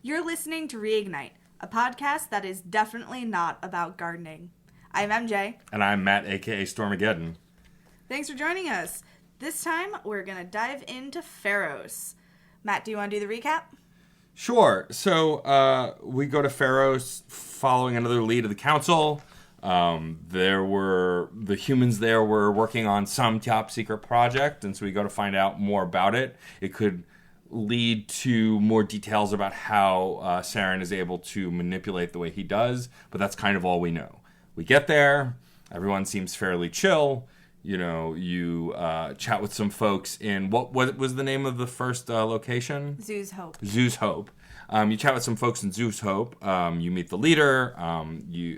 You're listening to Reignite, a podcast that is definitely not about gardening. I'm MJ. And I'm Matt, a.k.a. Stormageddon. Thanks for joining us. This time, we're going to dive into Feros. Matt, do you want to do the recap? Sure. So we go to Feros following another lead of the council. The humans there were working on some top secret project, and so we go to find out more about it. It could lead to more details about how Saren is able to manipulate the way he does, but that's kind of all we know. We get there, everyone seems fairly chill. You know, you chat with some folks in, what was the name of the first location? Zoo's Hope. Zoo's Hope. You chat with some folks in Zoo's Hope. You meet the leader.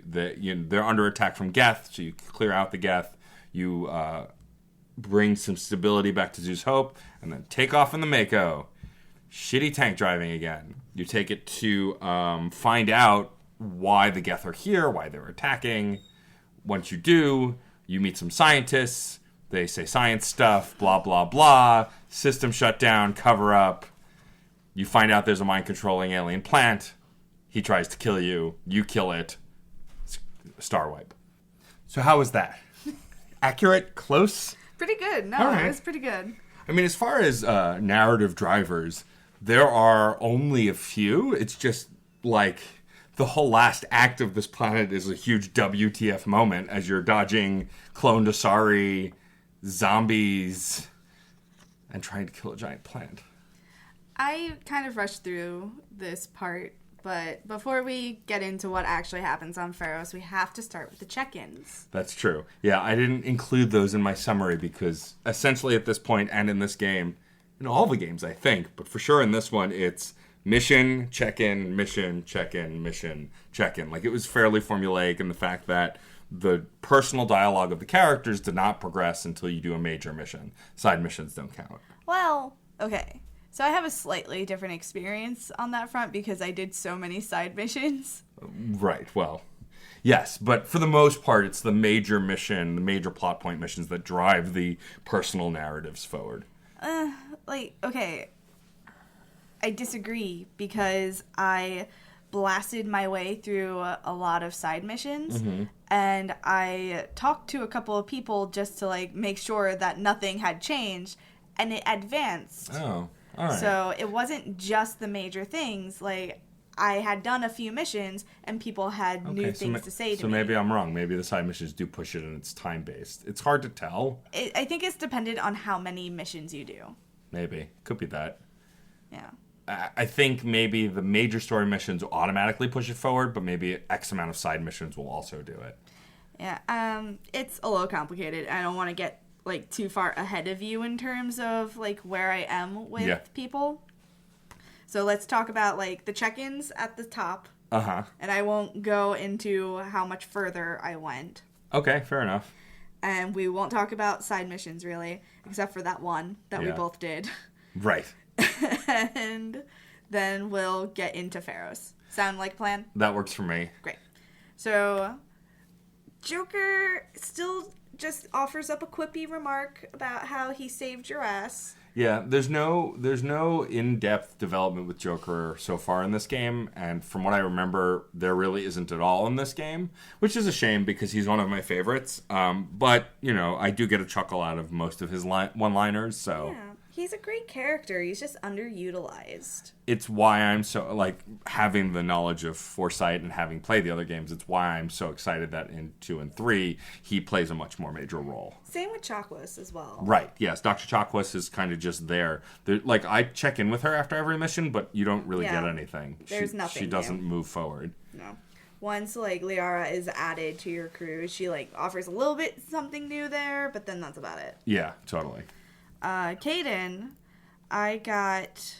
They're under attack from Geth, so you clear out the Geth. You bring some stability back to Zoo's Hope, and then take off in the Mako. Shitty tank driving again. You take it to find out why the Geth are here, why they're attacking. Once you do, you meet some scientists. They say science stuff, blah, blah, blah. System shut down, cover up. You find out there's a mind-controlling alien plant. He tries to kill you. You kill it. Star wipe. So how was that? Accurate? Close? Pretty good. No, All right. It was pretty good. I mean, as far as narrative drivers, there are only a few. It's just like the whole last act of this planet is a huge WTF moment as you're dodging clone Dasari, zombies, and trying to kill a giant plant. I kind of rushed through this part, but before we get into what actually happens on Feros, we have to start with the check-ins. That's true. Yeah, I didn't include those in my summary because essentially at this point and in this game, in all the games I think, but for sure in this one, it's mission, check-in, mission, check-in, mission, check-in. Like, it was fairly formulaic in the fact that the personal dialogue of the characters did not progress until you do a major mission. Side missions don't count. Well, okay. So I have a slightly different experience on that front because I did so many side missions. Right, well, yes, but for the most part, it's the major mission, the major plot point missions that drive the personal narratives forward. Okay, I disagree because I blasted my way through a lot of side missions, and I talked to a couple of people just to, make sure that nothing had changed, and it advanced. Oh, all right. So it wasn't just the major things. I had done a few missions, and people had new things to say to me. So maybe I'm wrong. Maybe the side missions do push it, and it's time-based. It's hard to tell. I think it's dependent on how many missions you do. Maybe. Could be that. Yeah. I think maybe the major story missions will automatically push it forward, but maybe X amount of side missions will also do it. Yeah. It's a little complicated. I don't want to get too far ahead of you in terms of where I am with people. So let's talk about the check-ins at the top. Uh-huh. And I won't go into how much further I went. Okay, fair enough. And we won't talk about side missions really, except for that one that we both did. Right. And then we'll get into Feros. Sound like a plan? That works for me. Great. So Joker still just offers up a quippy remark about how he saved your ass. Yeah, there's no in-depth development with Joker so far in this game, and from what I remember, there really isn't at all in this game, which is a shame because he's one of my favorites. But, I do get a chuckle out of most of his one-liners, so... Yeah, he's a great character. He's just underutilized. It's why I'm so, having the knowledge of Foresight and having played the other games, it's why I'm so excited that in 2 and 3, he plays a much more major role. Same with Chakwas as well. Right, yes. Dr. Chakwas is kind of just there. I check in with her after every mission, but you don't really get anything. There's nothing She doesn't move forward. No. Once, Liara is added to your crew, she, offers a little bit something new there, but then that's about it. Yeah, totally. Caden, I got...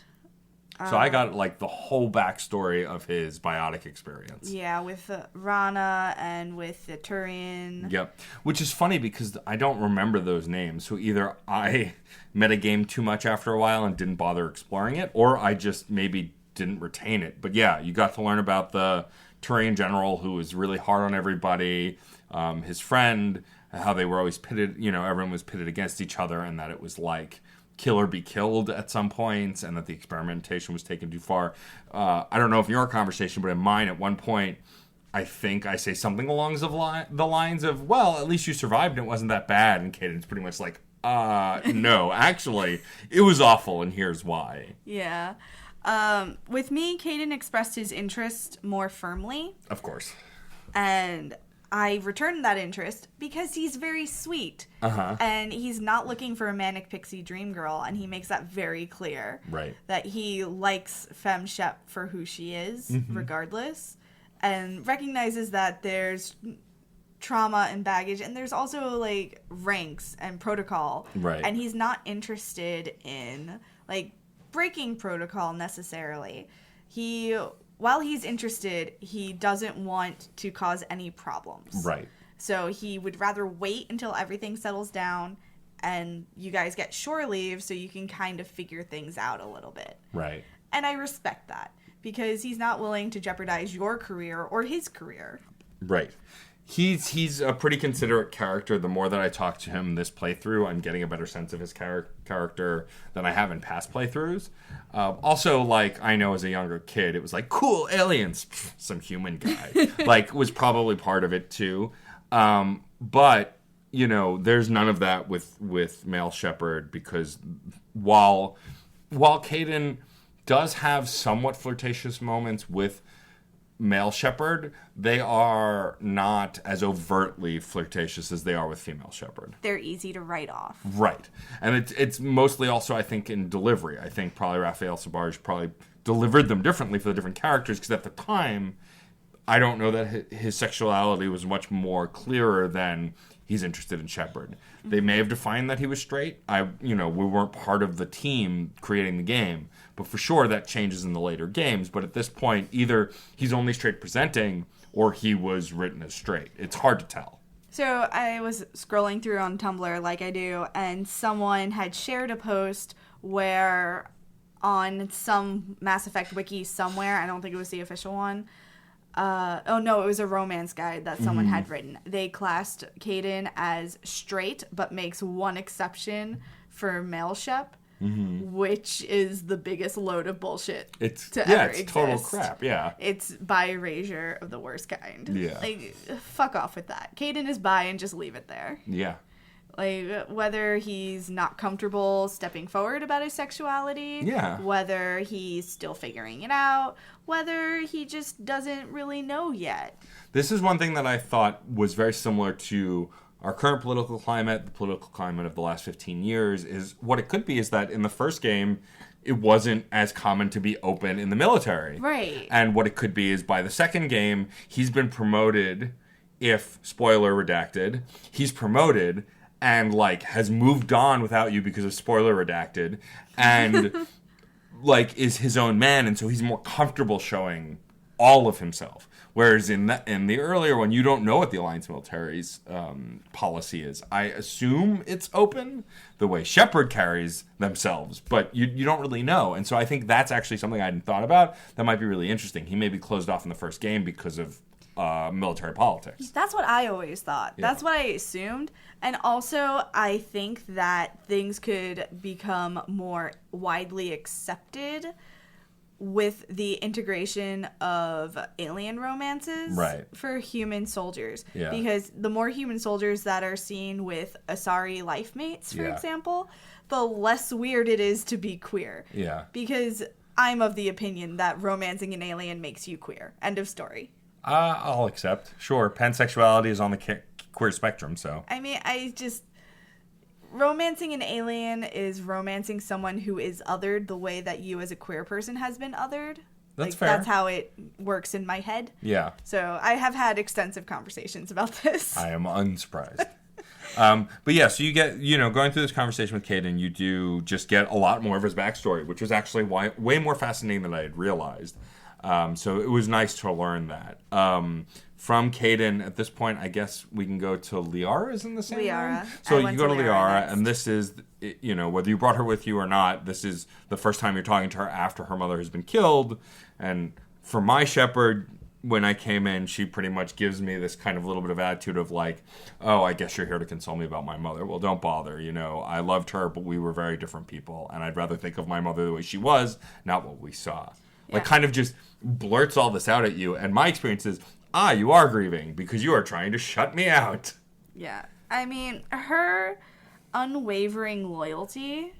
So I got, the whole backstory of his biotic experience. Yeah, with Rana and with the Turian. Yep. Which is funny because I don't remember those names. So either I metagame too much after a while and didn't bother exploring it, or I just maybe didn't retain it. But yeah, you got to learn about the Turian general who was really hard on everybody, his friend, how they were always pitted, everyone was pitted against each other, and that it was kill or be killed at some points, and that the experimentation was taken too far. I don't know if in your conversation, but in mine, at one point, I think I say something along the lines of, well, at least you survived and it wasn't that bad. And Caden's pretty much like, no, actually, it was awful, and here's why. Yeah. With me, Caden expressed his interest more firmly. Of course. And I returned that interest because he's very sweet. And he's not looking for a manic pixie dream girl, and he makes that very clear. Right. That he likes Femme Shep for who she is, regardless, and recognizes that there's trauma and baggage, and there's also, like, ranks and protocol. Right. And he's not interested in, like, breaking protocol necessarily. While he's interested, he doesn't want to cause any problems. Right. So he would rather wait until everything settles down and you guys get shore leave so you can kind of figure things out a little bit. Right. And I respect that because he's not willing to jeopardize your career or his career. Right. He's a pretty considerate character. The more that I talk to him this playthrough, I'm getting a better sense of his character than I have in past playthroughs. Also, like, I know as a younger kid, it was like, cool, aliens, pff, some human guy. Like, was probably part of it, too. But, you know, there's none of that with Male Shepherd, because while Caden does have somewhat flirtatious moments with Male Shepherd, they are not as overtly flirtatious as they are with Female Shepherd. They're easy to write off. Right. And it's mostly also, I think, in delivery. I think probably Raphael Sabarge probably delivered them differently for the different characters, because at the time, I don't know that his sexuality was much more clearer than he's interested in Shepherd. They may have defined that he was straight. We weren't part of the team creating the game. But for sure, that changes in the later games. But at this point, either he's only straight presenting or he was written as straight. It's hard to tell. So I was scrolling through on Tumblr like I do, and someone had shared a post where on some Mass Effect wiki somewhere, I don't think it was the official one, it was a romance guide that someone had written. They classed Caden as straight, but makes one exception for Male Shep. Which is the biggest load of bullshit ever exist. Total crap, yeah. It's bi erasure of the worst kind. Yeah. Like, fuck off with that. Caden is bi and just leave it there. Yeah. Like, whether he's not comfortable stepping forward about his sexuality, whether he's still figuring it out, whether he just doesn't really know yet. This is one thing that I thought was very similar to our current political climate, the political climate of the last 15 years, is what it could be is that in the first game, it wasn't as common to be open in the military. Right. And what it could be is by the second game, he's been promoted, if, spoiler redacted, he's promoted and, like, has moved on without you because of spoiler redacted, and, like, is his own man, and so he's more comfortable showing all of himself. Whereas in the earlier one, you don't know what the Alliance military's policy is. I assume it's open, the way Shepherd carries themselves, but you don't really know. And so I think that's actually something I hadn't thought about that might be really interesting. He may be closed off in the first game because of military politics. That's what I always thought. Yeah. That's what I assumed. And also, I think that things could become more widely accepted with the integration of alien romances for human soldiers. Yeah. Because the more human soldiers that are seen with Asari life mates, for example, the less weird it is to be queer. Yeah. Because I'm of the opinion that romancing an alien makes you queer. End of story. I'll accept. Sure, pansexuality is on the queer spectrum, so. I mean, romancing an alien is romancing someone who is othered the way that you as a queer person has been othered. That's fair. That's how it works in my head. Yeah. So I have had extensive conversations about this. I am unsurprised. But yeah, so you get, going through this conversation with Caden, you do just get a lot more of his backstory, which was actually way more fascinating than I had realized. So it was nice to learn that. From Caden, at this point, I guess we can go to Liara, is in the same Liara. room? So you go to Liara, and this is, whether you brought her with you or not, this is the first time you're talking to her after her mother has been killed. And for my Shepherd, when I came in, she pretty much gives me this kind of little bit of attitude of like, oh, I guess you're here to console me about my mother. Well, don't bother. I loved her, but we were very different people. And I'd rather think of my mother the way she was, not what we saw. Like, kind of just blurts all this out at you. And my experience is, you are grieving because you are trying to shut me out. Yeah. I mean, her unwavering loyalty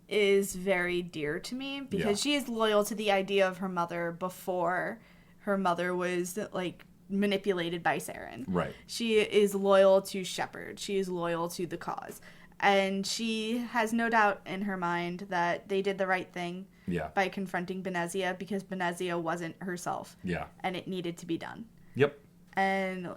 is very dear to me because she is loyal to the idea of her mother before her mother was, like, manipulated by Saren. Right. She is loyal to Shepard. She is loyal to the cause. And she has no doubt in her mind that they did the right thing by confronting Benezia because Benezia wasn't herself. Yeah. And it needed to be done. Yep. And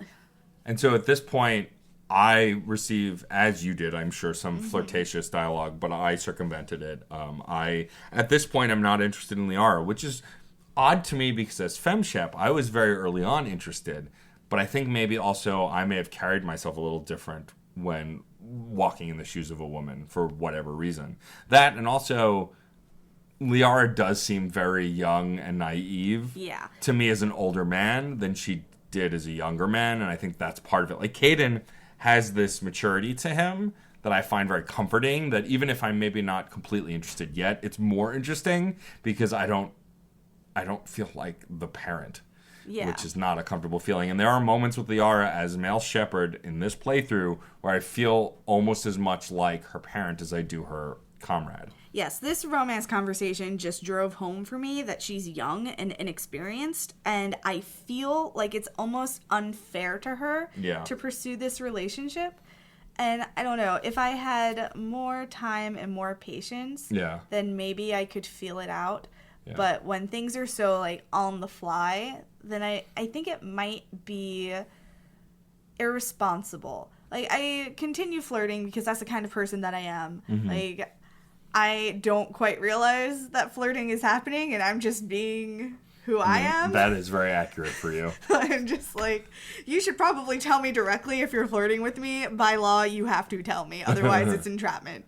so at this point, I receive, as you did, I'm sure, some flirtatious dialogue, but I circumvented it. At this point, I'm not interested in Liara, which is odd to me because as FemShep, I was very early on interested, but I think maybe also I may have carried myself a little different when walking in the shoes of a woman for whatever reason. That, and also Liara does seem very young and naive to me as an older man than she did as a younger man, and I think that's part of it. Like, Caden has this maturity to him that I find very comforting, that even if I'm maybe not completely interested yet, it's more interesting because I don't feel like the parent, which is not a comfortable feeling. And there are moments with Liara as male Shepard in this playthrough where I feel almost as much like her parent as I do her comrade. Yes, this romance conversation just drove home for me that she's young and inexperienced, and I feel like it's almost unfair to her to pursue this relationship. And I don't know, if I had more time and more patience, then maybe I could feel it out. Yeah. But when things are so, like, on the fly, then I think it might be irresponsible. Like, I continue flirting because that's the kind of person that I am. Like, I don't quite realize that flirting is happening, and I'm just being who I am. That is very accurate for you. I'm just like, you should probably tell me directly if you're flirting with me. By law, you have to tell me. Otherwise, it's entrapment.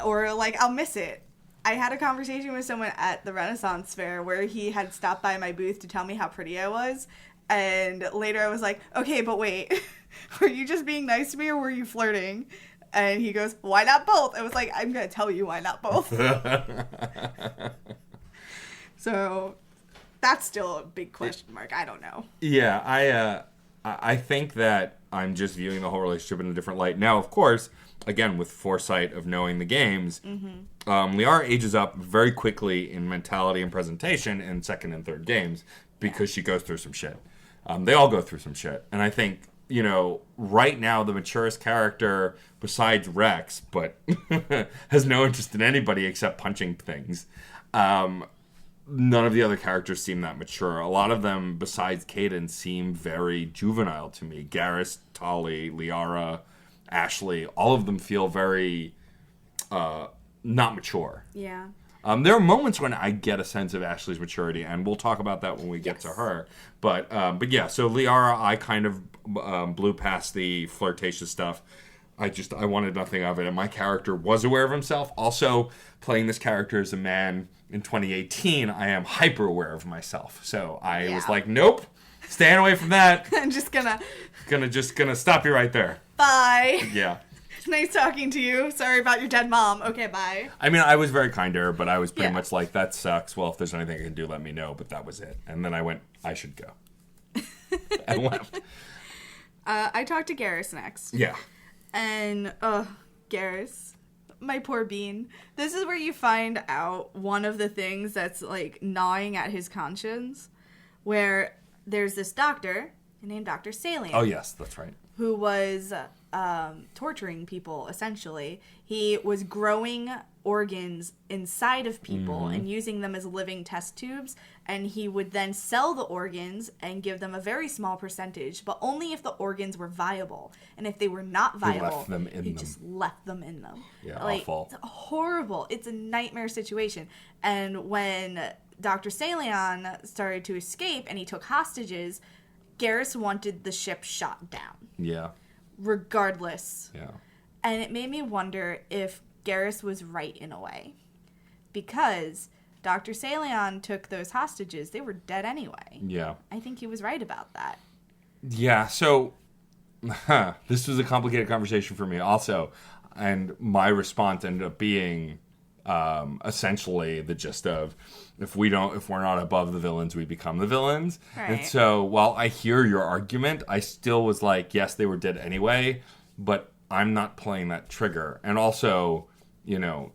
Or, like, I'll miss it. I had a conversation with someone at the Renaissance Fair where he had stopped by my booth to tell me how pretty I was. And later I was like, okay, but wait, were you just being nice to me or were you flirting? And he goes, why not both? I was like, I'm going to tell you why not both. So that's still a big question mark. I don't know. Yeah, I think that I'm just viewing the whole relationship in a different light. Now, of course, again, with foresight of knowing the games, Liara ages up very quickly in mentality and presentation in second and third games because she goes through some shit. They all go through some shit. And I think, right now the maturest character besides Rex, but has no interest in anybody except punching things. None of the other characters seem that mature. A lot of them, besides Caden, seem very juvenile to me. Garrus, Tali, Liara, Ashley, all of them feel very not mature. Yeah. There are moments when I get a sense of Ashley's maturity, and we'll talk about that when we get to her. But yeah, so Liara, I kind of blew past the flirtatious stuff. I wanted nothing of it, and my character was aware of himself. Also, playing this character as a man in 2018, I am hyper aware of myself. So I was like, nope, staying away from that. I'm just gonna stop you right there. Bye. Yeah. It's nice talking to you. Sorry about your dead mom. Okay, bye. I mean, I was very kind to her, but I was pretty much like, that sucks. Well, if there's anything I can do, let me know. But that was it. And then I went, I should go. And left. I talked to Garrus next. Yeah. And, Garrus, my poor bean. This is where you find out one of the things that's, like, gnawing at his conscience, where there's this doctor named Dr. Salian. Oh, yes, that's right. Who was torturing people, essentially. He was growing organs inside of people and using them as living test tubes, and he would then sell the organs and give them a very small percentage, but only if the organs were viable. And if they were not viable, he just left them in them. Yeah, like, awful. It's horrible. It's a nightmare situation. And when Dr. Salian started to escape and he took hostages, Garrus wanted the ship shot down. Yeah. Regardless. Yeah. And it made me wonder if Garrus was right in a way. Because Dr. Saleon took those hostages, they were dead anyway. Yeah. I think he was right about that. Yeah, so this was a complicated conversation for me also. And my response ended up being essentially the gist of if we're not above the villains, we become the villains. Right. And so while I hear your argument, I still was like, yes, they were dead anyway, but I'm not playing that trigger. And also, you know,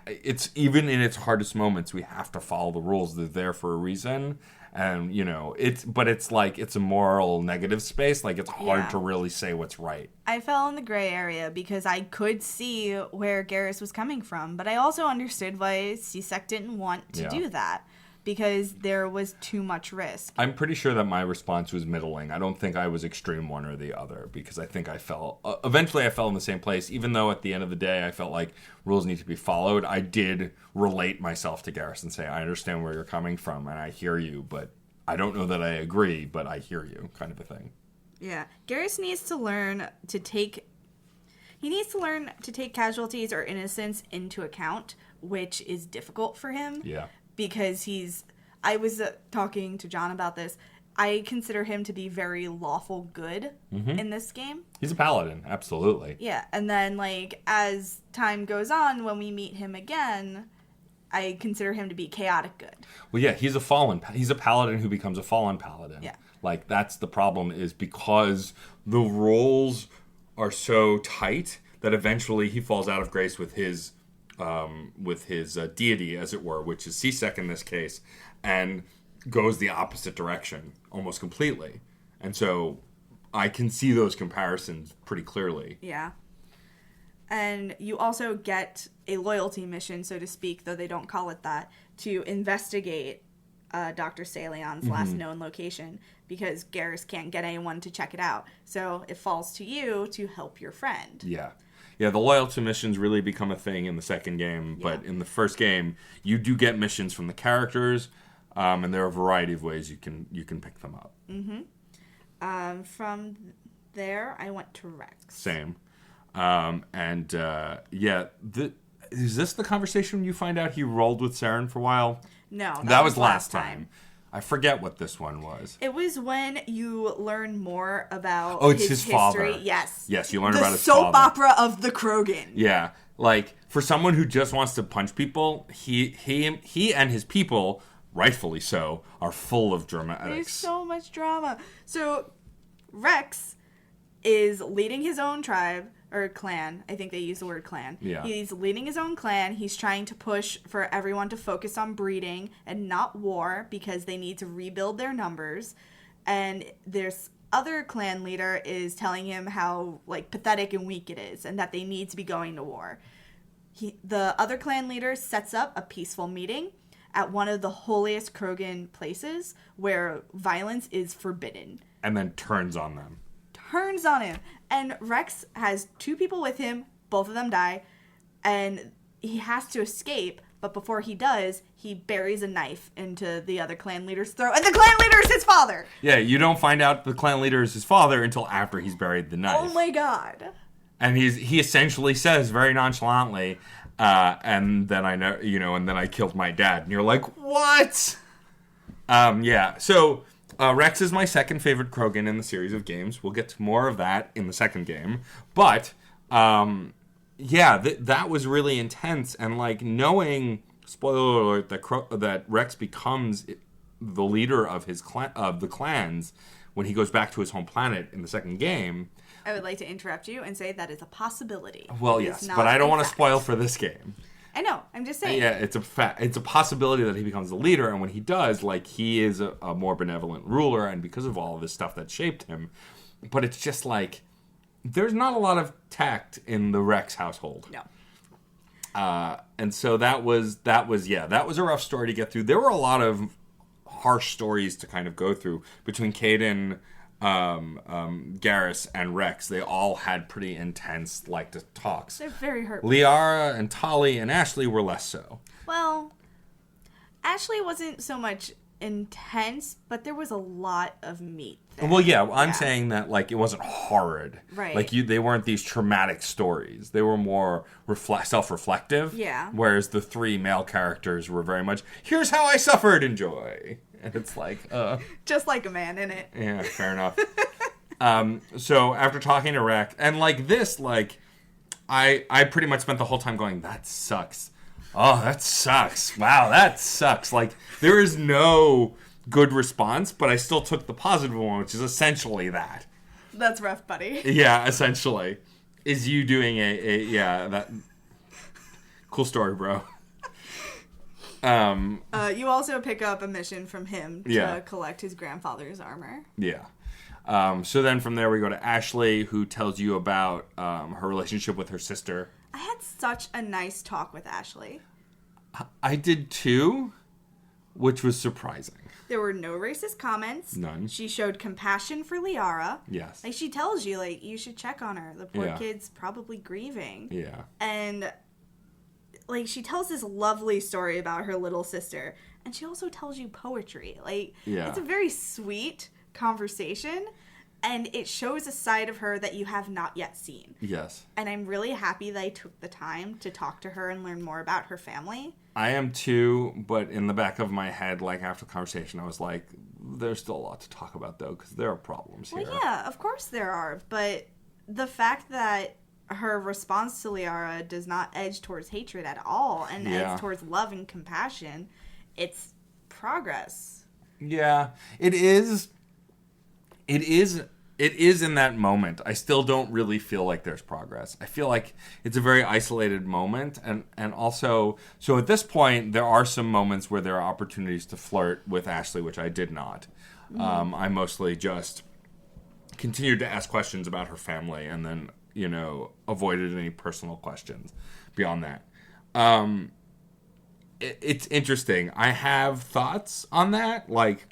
it's even in its hardest moments, we have to follow the rules. They're there for a reason. And, you know, it's like it's a moral negative space. Like, it's hard to really say what's right. I fell in the gray area because I could see where Garrus was coming from, but I also understood why CSEC didn't want to do that because there was too much risk. I'm pretty sure that my response was middling. I don't think I was extreme one or the other because I think I fell... eventually, I fell in the same place. Even though at the end of the day, I felt like rules need to be followed, I did relate myself to Garrus and say, I understand where you're coming from and I hear you, but I don't know that I agree, but I hear you, kind of a thing. Yeah. Garrus needs to learn to take... He needs to learn to take casualties or innocence into account, which is difficult for him. Yeah. Because I was talking to John about this. I consider him to be very lawful good in this game. He's a paladin, absolutely. Yeah, and then, like, as time goes on, when we meet him again, I consider him to be chaotic good. Well, yeah, he's a paladin who becomes a fallen paladin. Yeah. Like, that's the problem, is because the roles are so tight that eventually he falls out of grace with his deity, as it were, which is CSEC in this case, and goes the opposite direction almost completely. And so I can see those comparisons pretty clearly. Yeah. And you also get a loyalty mission, so to speak, though they don't call it that, to investigate Dr. Saleon's last known location, because Garrus can't get anyone to check it out. So it falls to you to help your friend. Yeah. Yeah, the loyalty missions really become a thing in the second game, but in the first game, you do get missions from the characters, and there are a variety of ways you can pick them up. Mm-hmm. From there, I went to Rex. Same. Is this the conversation when you find out he rolled with Saren for a while? No, that was last time. I forget what this one was. It was when you learn more about his history. father. Yes. Yes, you learn about his father. The father. soap opera of the Krogan. Yeah. Like, for someone who just wants to punch people, he and his people, rightfully so, are full of dramatics. There's so much drama. So, Rex is leading his own tribe, or clan. I think they use the word clan. Yeah. He's leading his own clan. He's trying to push for everyone to focus on breeding and not war because they need to rebuild their numbers. And this other clan leader is telling him how, like, pathetic and weak it is and that they need to be going to war. The other clan leader sets up a peaceful meeting at one of the holiest Krogan places where violence is forbidden. And then turns on them. Turns on him. And Rex has two people with him. Both of them die. And he has to escape. But before he does, he buries a knife into the other clan leader's throat. And the clan leader is his father! Yeah, you don't find out the clan leader is his father until after he's buried the knife. Oh my god. And he essentially says very nonchalantly, and then and then I killed my dad. And you're like, what? Yeah, so... Rex is my second favorite Krogan in the series of games. We'll get to more of that in the second game. But, that was really intense. And, like, knowing, spoiler alert, that Rex becomes the leader of the clans when he goes back to his home planet in the second game. I would like to interrupt you and say that is a possibility. Well, yes, but I don't want to spoil for this game. I know. I'm just saying. Yeah, it's a fact. It's a possibility that he becomes the leader, and when he does, like, he is a more benevolent ruler, and because of all of this stuff that shaped him. But it's just like there's not a lot of tact in the Rex household. No. And so that was a rough story to get through. There were a lot of harsh stories to kind of go through between Caden, Garrus, and Rex. They all had pretty intense talks. They're very hurtful. Liara and Tali and Ashley were less so. Well, Ashley wasn't so much intense, but there was a lot of meat there. Well, yeah, I'm saying that, like, it wasn't horrid. Right. Like, they weren't these traumatic stories. They were more self-reflective. Yeah. Whereas the 3 male characters were very much, here's how I suffered, enjoy. And it's like, just like a man, innit? Yeah, fair enough. So after talking to Rek, and like this, like, I pretty much spent the whole time going, that sucks. Oh, that sucks. Wow, that sucks. Like, there is no good response, but I still took the positive one, which is essentially that. That's rough, buddy. Yeah, essentially. Is you doing that... Cool story, bro. You also pick up a mission from him to collect his grandfather's armor. Yeah. So then from there we go to Ashley, who tells you about her relationship with her sister. I had such a nice talk with Ashley. I did too, which was surprising. There were no racist comments. None. She showed compassion for Liara. Yes. Like, she tells you, like, you should check on her. The poor kid's probably grieving. Yeah. And, like, she tells this lovely story about her little sister. And she also tells you poetry. Like, it's a very sweet conversation. And it shows a side of her that you have not yet seen. Yes. And I'm really happy that I took the time to talk to her and learn more about her family. I am too, but in the back of my head, like, after the conversation, I was like, there's still a lot to talk about, though, because there are problems here. Well, yeah, of course there are. But the fact that her response to Liara does not edge towards hatred at all and edge towards love and compassion, it's progress. Yeah, it is. It is in that moment. I still don't really feel like there's progress. I feel like it's a very isolated moment. And also, so at this point, there are some moments where there are opportunities to flirt with Ashley, which I did not. I mostly just continued to ask questions about her family and then, avoided any personal questions beyond that. It's interesting. I have thoughts on that. Like,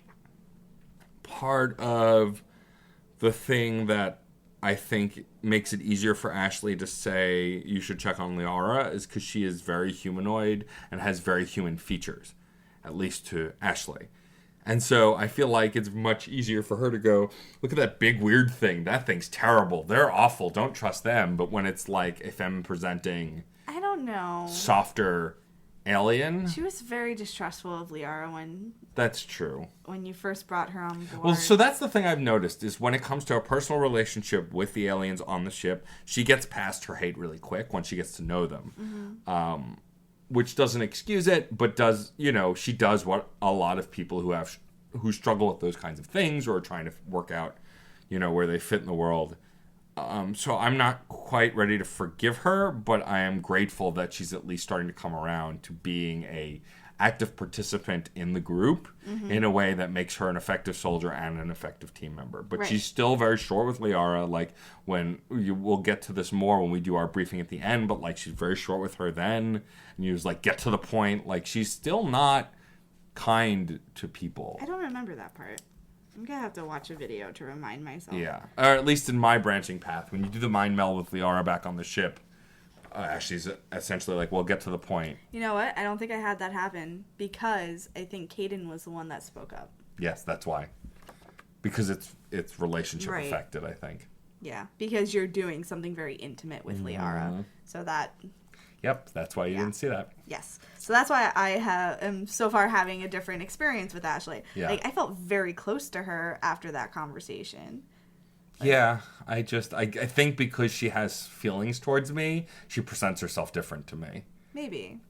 part of the thing that I think makes it easier for Ashley to say you should check on Liara is because she is very humanoid and has very human features, at least to Ashley. And so I feel like it's much easier for her to go, look at that big weird thing. That thing's terrible. They're awful. Don't trust them. But when it's like a femme presenting, I don't know, softer alien. She was very distrustful of Liara That's true. when you first brought her on board. Well, so that's the thing I've noticed is when it comes to a personal relationship with the aliens on the ship, she gets past her hate really quick when she gets to know them. Which doesn't excuse it, but does, she does what a lot of people who struggle with those kinds of things or are trying to work out, where they fit in the world. So I'm not quite ready to forgive her, but I am grateful that she's at least starting to come around to being a active participant in the group in a way that makes her an effective soldier and an effective team member. But she's still very short with Liara. Like, we'll get to this more when we do our briefing at the end, but like, she's very short with her then. And you was like, get to the point. Like, she's still not kind to people. I don't remember that part. I'm going to have to watch a video to remind myself. Yeah. Or at least in my branching path. When you do the mind meld with Liara back on the ship, Ashley's essentially like, well, get to the point. You know what? I don't think I had that happen because I think Caden was the one that spoke up. Yes, that's why. Because it's relationship affected, I think. Yeah, because you're doing something very intimate with Liara. So that... Yep, that's why you didn't see that. Yes. So that's why I am so far having a different experience with Ashley. Yeah. Like, I felt very close to her after that conversation. Yeah, I think because she has feelings towards me, she presents herself different to me. Maybe.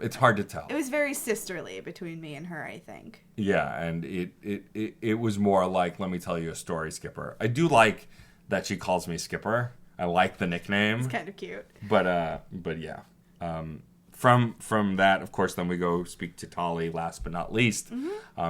It's hard to tell. It was very sisterly between me and her, I think. Yeah, and it was more like, let me tell you a story, Skipper. I do like that she calls me Skipper. I like the nickname. It's kind of cute. But yeah. From that, of course, then we go speak to Tali last but not least.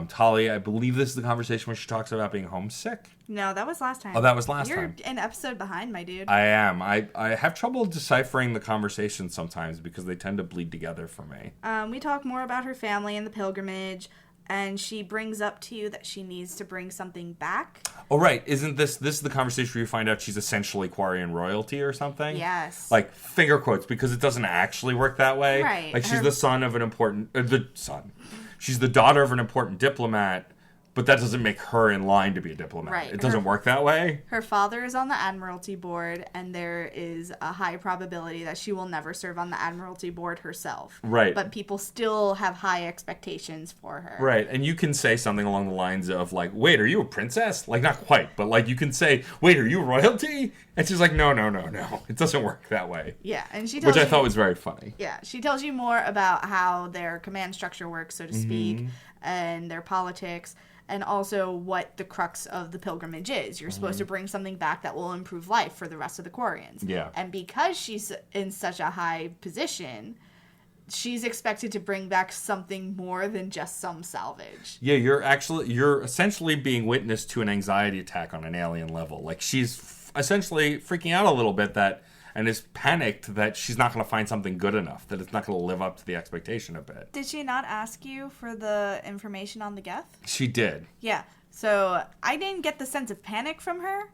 Tali, I believe this is the conversation where she talks about being homesick. No, that was last time. Oh, that was last time. You're an episode behind, my dude. I am. I have trouble deciphering the conversations sometimes because they tend to bleed together for me. We talk more about her family and the pilgrimage, and she brings up to you that she needs to bring something back. Oh, right. Isn't this the conversation where you find out she's essentially Quarian royalty or something? Yes. Like, finger quotes, because it doesn't actually work that way. Right. Like, she's the son of an important... she's the daughter of an important diplomat, but that doesn't make her in line to be a diplomat. Right. It doesn't work that way. Her father is on the Admiralty Board, and there is a high probability that she will never serve on the Admiralty Board herself. Right. But people still have high expectations for her. Right. And you can say something along the lines of, like, wait, are you a princess? Like, not quite, but, like, you can say, wait, are you royalty? And she's like, no. It doesn't work that way. Yeah, and she tells Which I thought was very funny. Yeah, she tells you more about how their command structure works, so to speak, and their politics, and also what the crux of the pilgrimage is. You're supposed to bring something back that will improve life for the rest of the Quarians. Yeah. And because she's in such a high position, she's expected to bring back something more than just some salvage. Yeah, you're essentially being witness to an anxiety attack on an alien level. Like, she's essentially freaking out a little bit and is panicked that she's not going to find something good enough, that it's not going to live up to the expectation a bit. Did she not ask you for the information on the Geth? She did. Yeah. So I didn't get the sense of panic from her.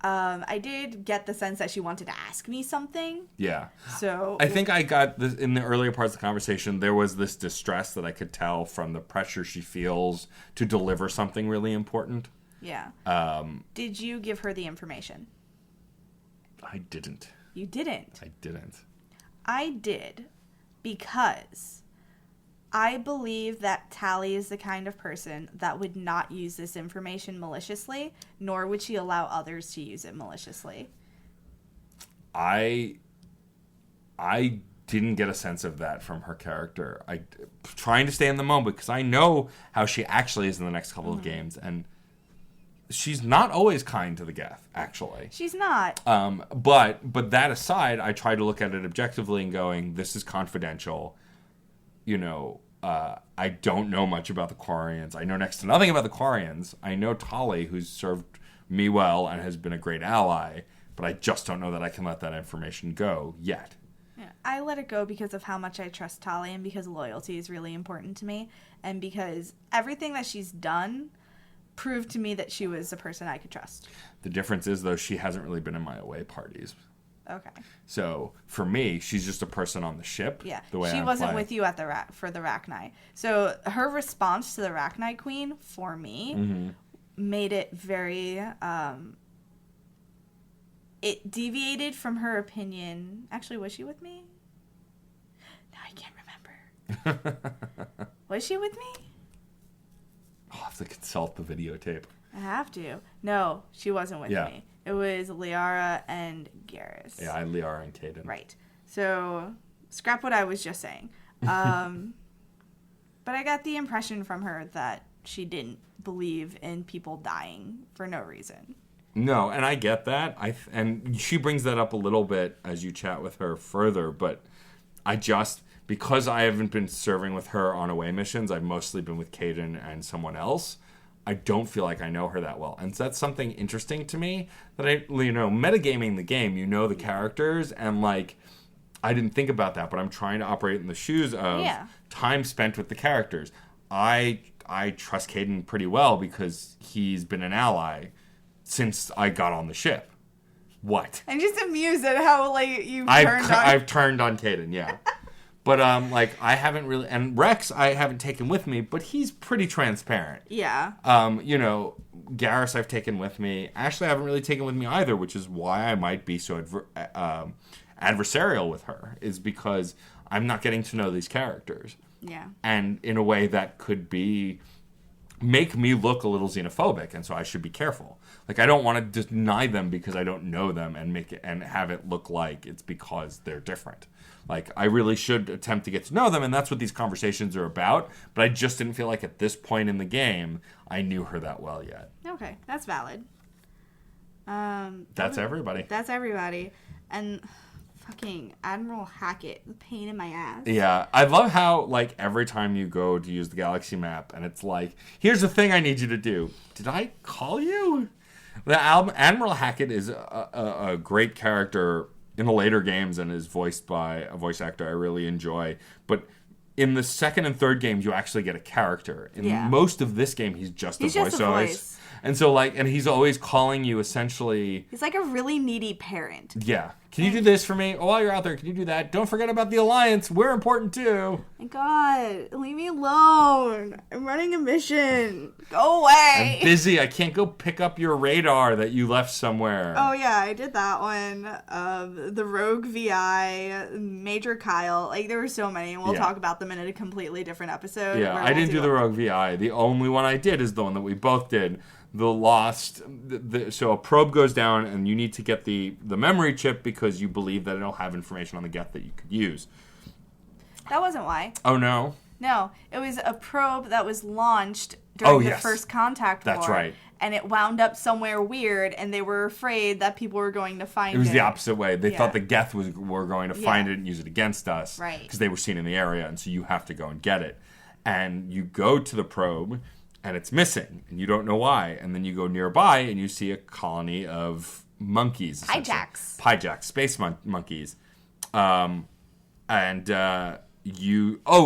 I did get the sense that she wanted to ask me something. Yeah. So I think I got this in the earlier parts of the conversation. There was this distress that I could tell from the pressure she feels to deliver something really important. Yeah. Did you give her the information? I didn't. You didn't? I didn't. I did, because I believe that Tally is the kind of person that would not use this information maliciously, nor would she allow others to use it maliciously. I didn't get a sense of that from her character. Trying to stay in the moment, because I know how she actually is in the next couple of games, and she's not always kind to the Geth, actually. She's not. But that aside, I try to look at it objectively and going, this is confidential. You know, I don't know much about the Quarians. I know next to nothing about the Quarians. I know Tali, who's served me well and has been a great ally, but I just don't know that I can let that information go yet. Yeah, I let it go because of how much I trust Tali, and because loyalty is really important to me, and because everything that she's done proved to me that she was a person I could trust. The difference is, though, she hasn't really been in my away parties. Okay. So, for me, she's just a person on the ship. Yeah. The way she I'm wasn't playing. with you at for the Rachni. So, her response to the Rachni Queen, for me, made it very... it deviated from her opinion. Actually, was she with me? No, I can't remember. Was she with me? I'll have to consult the videotape. I have to. No, she wasn't with me. It was Liara and Garrus. Yeah, Liara and Caden. Right. So, scrap what I was just saying. But I got the impression from her that she didn't believe in people dying for no reason. No, and I get that. And she brings that up a little bit as you chat with her further, but because I haven't been serving with her on away missions, I've mostly been with Caden and someone else. I don't feel like I know her that well. And so that's something interesting to me that metagaming the game, you know the characters, and like, I didn't think about that, but I'm trying to operate in the shoes of time spent with the characters. I trust Caden pretty well because he's been an ally since I got on the ship. What? I'm just amused at how, like, I've turned on Caden, yeah. But, I haven't really... And Rex, I haven't taken with me, but he's pretty transparent. Yeah. Garrus I've taken with me. Ashley I haven't really taken with me either, which is why I might be so adversarial with her, is because I'm not getting to know these characters. Yeah. And in a way that could make me look a little xenophobic, and so I should be careful. Like, I don't want to deny them because I don't know them and have it look like it's because they're different. Like, I really should attempt to get to know them, and that's what these conversations are about, but I just didn't feel like at this point in the game I knew her that well yet. Okay, that's valid. That's everybody. That's everybody. And fucking Admiral Hackett, the pain in my ass. Yeah, I love how, like, every time you go to use the galaxy map, and it's like, here's the thing I need you to do. Did I call you? The Admiral Hackett is a great character in the later games and is voiced by a voice actor I really enjoy. But in the second and third games, you actually get a character. In most of this game, he's just a voice. And so, like, and he's always calling you essentially... He's like a really needy parent. Yeah. Can you do this for me? Oh, while you're out there, can you do that? Don't forget about the Alliance. We're important too. My God, leave me alone. I'm running a mission. Go away. I'm busy. I can't go pick up your radar that you left somewhere. Oh, yeah, I did that one. The Rogue VI, Major Kyle. Like, there were so many, and we'll talk about them in a completely different episode. Yeah, I didn't do the Rogue VI. The only one I did is the one that we both did. The Lost. So a probe goes down, and you need to get the memory chip because you believe that it'll have information on the Geth that you could use. That wasn't why. Oh, no? No, it was a probe that was launched during the first contact war. That's right. And it wound up somewhere weird, and they were afraid that people were going to find it. It was the opposite way. They thought the Geth were going to find it and use it against us. Right. Because they were seen in the area, and so you have to go and get it. And you go to the probe, and it's missing, and you don't know why. And then you go nearby, and you see a colony of monkeys. Pyjaks, space monkeys. Oh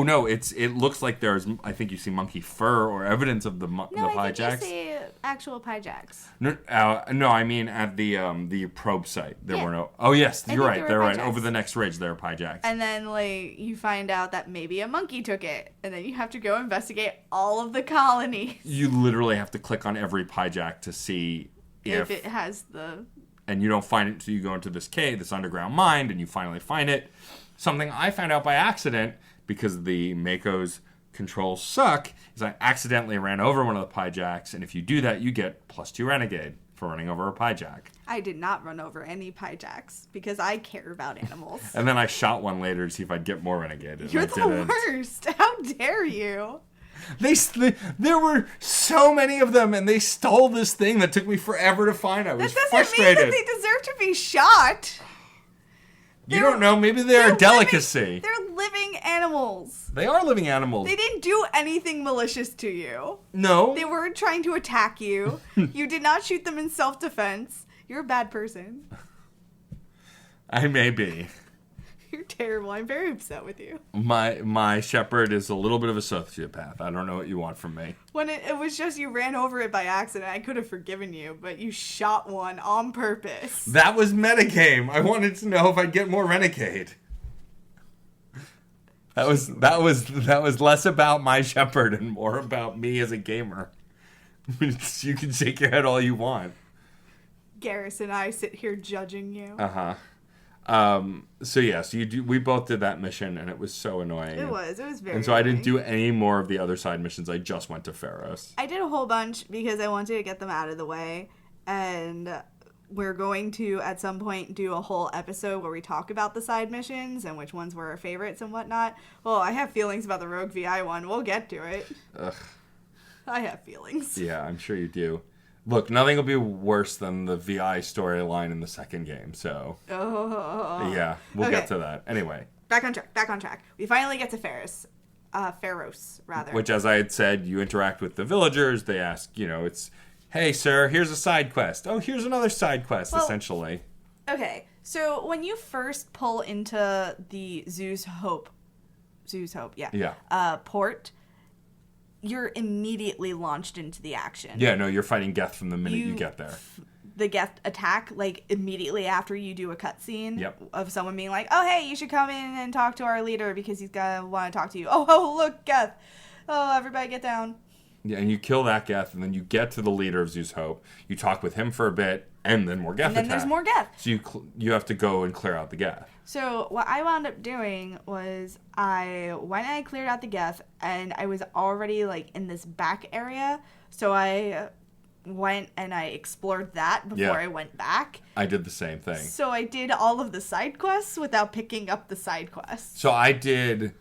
no, it looks like there's, I think you see monkey fur or evidence of the Pyjaks. No, I think you see actual Pyjaks. No, I mean at the probe site. There were no. Oh yes, you're right. They're right. Over the next ridge, there are Pyjaks. And then like you find out that maybe a monkey took it, and then you have to go investigate all of the colonies. You literally have to click on every Pyjak to see if it has the. And you don't find it until you go into this cave, this underground mine, and you finally find it. Something I found out by accident because the Mako's controls suck is I accidentally ran over one of the Pyjaks, and if you do that, you get +2 Renegade for running over a Pyjak. I did not run over any Pyjaks because I care about animals. And then I shot one later to see if I'd get more Renegade. You're the worst. How dare you? There were so many of them, and they stole this thing that took me forever to find. I was frustrated. That doesn't mean that they deserve to be shot. You don't know. Maybe they're a delicacy. They're living animals. They are living animals. They didn't do anything malicious to you. No. They weren't trying to attack you. You did not shoot them in self-defense. You're a bad person. I may be. You're terrible. I'm very upset with you. My shepherd is a little bit of a sociopath. I don't know what you want from me. When it was just you ran over it by accident, I could have forgiven you, but you shot one on purpose. That was metagame. I wanted to know if I'd get more Renegade. That was less about my shepherd and more about me as a gamer. You can shake your head all you want. Garrus and I sit here judging you. Uh-huh. So yes, we both did that mission, and it was so annoying. It was very And so annoying. I didn't do any more of the other side missions. I just went to Feros. I did a whole bunch because I wanted to get them out of the way, and we're going to, at some point, do a whole episode where we talk about the side missions and which ones were our favorites and whatnot. Well, I have feelings about the Rogue VI one. We'll get to it. Ugh. I have feelings. Yeah, I'm sure you do. Look, nothing will be worse than the VI storyline in the second game, so... Oh. Yeah, we'll get to that. Anyway. Back on track. We finally get to Feros, rather. Which, as I had said, you interact with the villagers. They ask, it's, hey, sir, here's a side quest. Oh, here's another side quest, essentially. Okay, so when you first pull into the Zeus Hope, port... you're immediately launched into the action. Yeah, no, you're fighting Geth from the minute you get there. The Geth attack, like, immediately after you do a cutscene of someone being like, oh, hey, you should come in and talk to our leader because he's going to want to talk to you. Oh, look, Geth. Oh, everybody get down. Yeah, and you kill that Geth, and then you get to the leader of Zeus Hope. You talk with him for a bit, and then more Geth attack. And then there's more Geth. So you have to go and clear out the Geth. So what I wound up doing was I went and I cleared out the Geth, and I was already, like, in this back area. So I went and I explored that before I went back. I did the same thing. So I did all of the side quests without picking up the side quests. So I did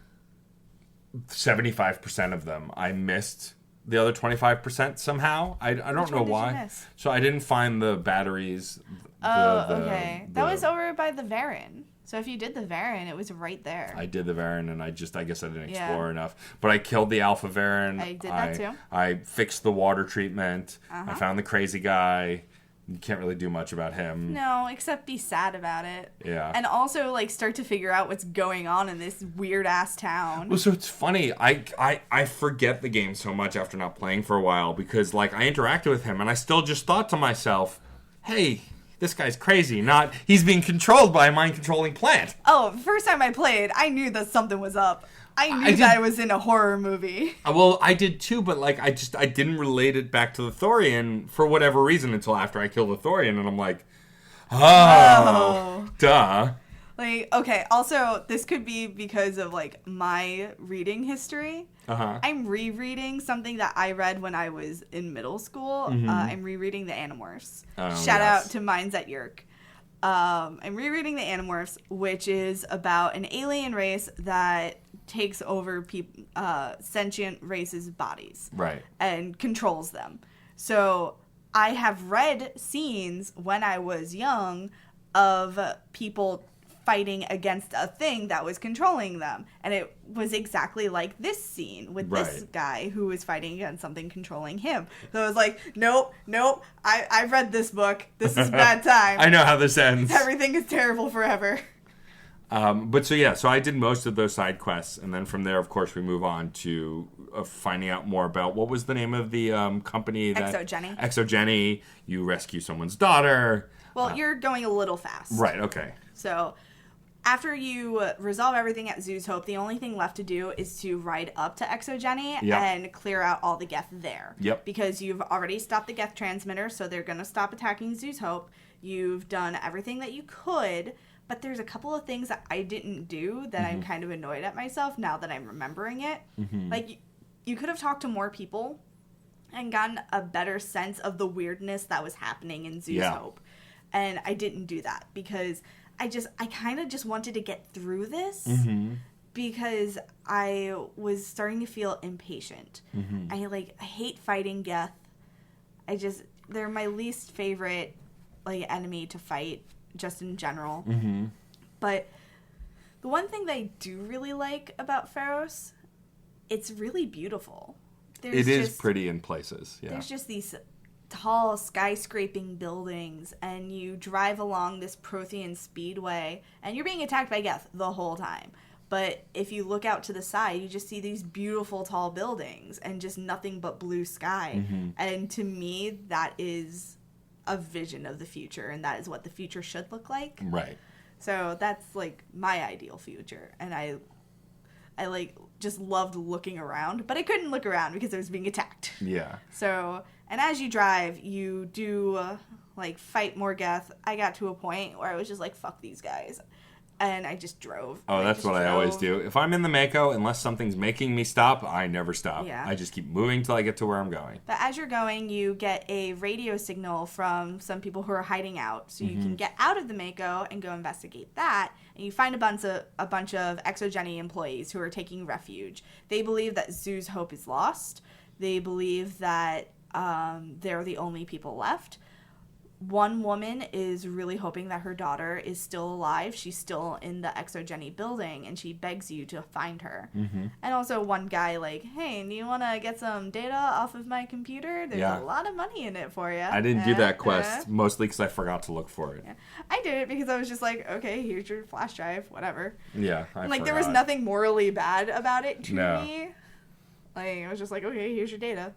75% of them. I missed the other 25% somehow. I don't know why. Did you miss? So I didn't find the batteries. Okay. That was over by the Varen. So if you did the Varen, it was right there. I did the Varen, and I guess I didn't explore enough. But I killed the Alpha Varen. I did that too. I fixed the water treatment. I found the crazy guy. You can't really do much about him. No, except be sad about it. Yeah. And also, like, start to figure out what's going on in this weird-ass town. Well, so it's funny. I forget the game so much after not playing for a while because, like, I interacted with him, and I still just thought to myself, hey, this guy's crazy, not he's being controlled by a mind-controlling plant. Oh, the first time I played, I knew that something was up. I knew that I was in a horror movie. Well, I did too, but like I didn't relate it back to the Thorian for whatever reason until after I killed the Thorian, and I'm like, oh. Duh. Like, okay, also, this could be because of, like, my reading history. Uh-huh. I'm rereading something that I read when I was in middle school. I'm rereading the Animorphs. Shout out to Minds at Yerk. I'm rereading the Animorphs, which is about an alien race that takes over sentient races' bodies. Right. And controls them. So I have read scenes when I was young of people fighting against a thing that was controlling them. And it was exactly like this scene with this guy who was fighting against something controlling him. So I was like, nope, I've read this book. This is bad time. I know how this ends. Everything is terrible forever. So I did most of those side quests, and then from there, of course, we move on to finding out more about what was the name of the company that Exogeny. You rescue someone's daughter. Well, you're going a little fast. Right. Okay. So after you resolve everything at Zoo's Hope, the only thing left to do is to ride up to Exogeny and clear out all the Geth there. Yep. Because you've already stopped the Geth transmitter, so they're going to stop attacking Zoo's Hope. You've done everything that you could, but there's a couple of things that I didn't do that I'm kind of annoyed at myself now that I'm remembering it. Like, you could have talked to more people and gotten a better sense of the weirdness that was happening in Zoo's Hope. And I didn't do that because I kind of just wanted to get through this because I was starting to feel impatient. I hate fighting Geth. They're my least favorite, like, enemy to fight, just in general. But the one thing that I do really like about Feros, it's really beautiful. It is pretty in places, yeah. There's just these tall skyscraping buildings, and you drive along this Prothean speedway, and you're being attacked by Geth the whole time. But if you look out to the side, you just see these beautiful tall buildings and just nothing but blue sky. And to me, that is a vision of the future, and that is what the future should look like. Right. So that's, like, my ideal future, and I like, just loved looking around, but I couldn't look around because I was being attacked. Yeah. So, and as you drive, you do, fight more Geth. I got to a point where I was just like, fuck these guys. And I just drove. Oh, that's what I always do. If I'm in the Mako, unless something's making me stop, I never stop. Yeah. I just keep moving till I get to where I'm going. But as you're going, you get a radio signal from some people who are hiding out. So you can get out of the Mako and go investigate that. And you find a bunch of Exogeny employees who are taking refuge. They believe that Zoo's Hope is lost. They believe that they're the only people left. One woman is really hoping that her daughter is still alive. She's still in the Exogeny building, and she begs you to find her. And also one guy, like, hey, do you want to get some data off of my computer? There's a lot of money in it for you. I didn't do that quest, mostly because I forgot to look for it. Yeah. I did it because I was just like, okay, here's your flash drive, whatever. Yeah, I forgot. There was nothing morally bad about it to me. Like, I was just like, okay, here's your data.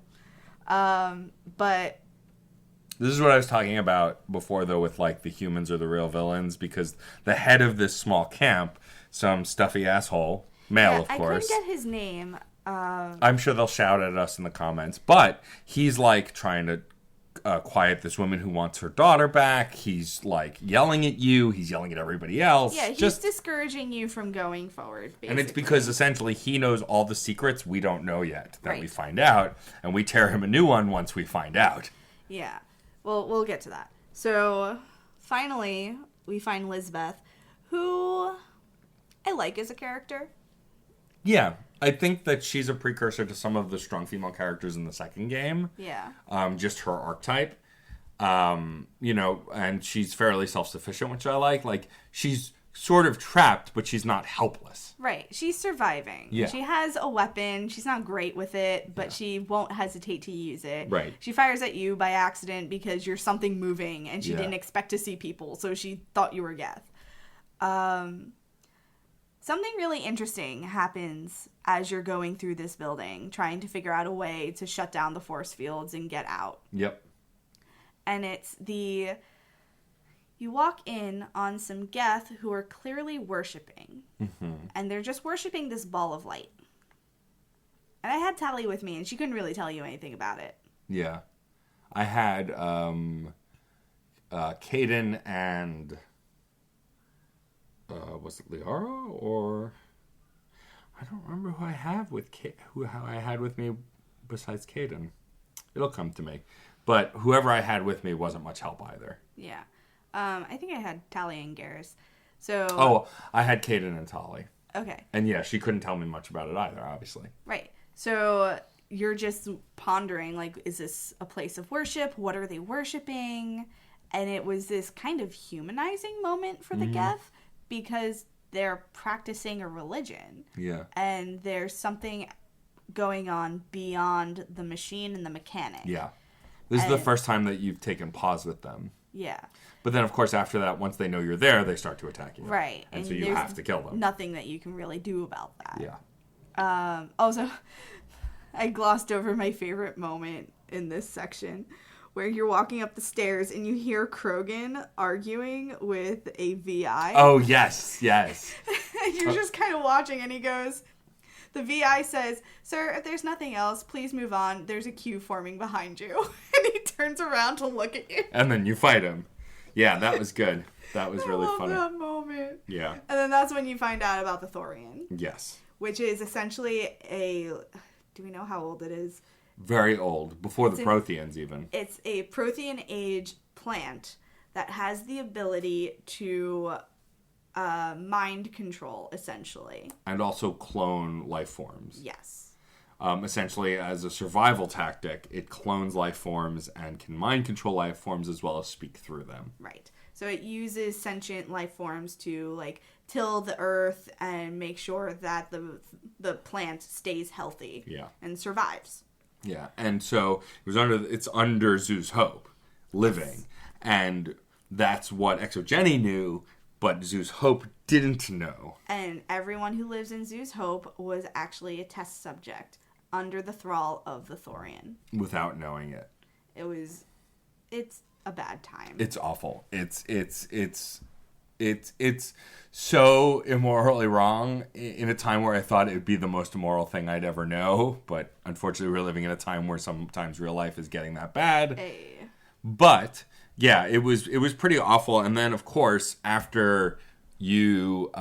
But this is what I was talking about before, though, with, like, the humans are the real villains, because the head of this small camp, some stuffy asshole, male, of course. I couldn't get his name. I'm sure they'll shout at us in the comments, but he's, like, trying to quiet this woman who wants her daughter back. He's, like, yelling at you. He's yelling at everybody else. Yeah, he's discouraging you from going forward, basically. And it's because, essentially, he knows all the secrets we don't know yet that we find out, and we tear him a new one once we find out. Yeah. Well, we'll get to that. So, finally, we find Lisbeth, who I like as a character. Yeah, I think that she's a precursor to some of the strong female characters in the second game. Yeah. Just her archetype. And she's fairly self-sufficient, which I like. Like, she's sort of trapped, but she's not helpless. Right. She's surviving. Yeah. She has a weapon. She's not great with it, but she won't hesitate to use it. Right. She fires at you by accident because you're something moving, and she didn't expect to see people, so she thought you were Geth. Something really interesting happens as you're going through this building, trying to figure out a way to shut down the force fields and get out. Yep. And it's You walk in on some Geth who are clearly worshipping. Mm-hmm. And they're just worshipping this ball of light. And I had Tally with me, and she couldn't really tell you anything about it. Yeah. I had Caden and... was it Liara or... I don't remember who I have with who I had with me besides Caden. It'll come to me. But whoever I had with me wasn't much help either. Yeah. I think I had Tally and Garrus. So... Oh, I had Caden and Tally. Okay. And yeah, she couldn't tell me much about it either, obviously. Right. So you're just pondering, like, is this a place of worship? What are they worshiping? And it was this kind of humanizing moment for the Geth because they're practicing a religion. Yeah. And there's something going on beyond the machine and the mechanic. Yeah. This is the first time that you've taken pause with them. Yeah. But then, of course, after that, once they know you're there, they start to attack you. Right. And so you have to kill them. Nothing that you can really do about that. Yeah. Also, I glossed over my favorite moment in this section where you're walking up the stairs and you hear Krogan arguing with a VI. Oh, yes, yes. You're just kind of watching and he goes... The VI says, "Sir, if there's nothing else, please move on. There's a queue forming behind you." And he turns around to look at you. And then you fight him. Yeah, that was good. That was really funny. I love that moment. Yeah. And then that's when you find out about the Thorian. Yes. Which is essentially a... Do we know how old it is? Very old. Before the Protheans, even. It's a Prothean age plant that has the ability to... mind control, essentially. And also clone life forms. Yes. Essentially, as a survival tactic, it clones life forms and can mind control life forms as well as speak through them. Right. So it uses sentient life forms to, like, till the earth and make sure that the plant stays healthy. Yeah. And survives. Yeah. And so it's under Zeus Hope living. Yes. And that's what Exogeny knew. But Zeus Hope didn't know. And everyone who lives in Zeus Hope was actually a test subject under the thrall of the Thorian. Without knowing it. It's a bad time. It's awful. It's so immorally wrong in a time where I thought it would be the most immoral thing I'd ever know. But unfortunately, we're living in a time where sometimes real life is getting that bad. Hey. But... yeah, it was pretty awful. And then, of course, after you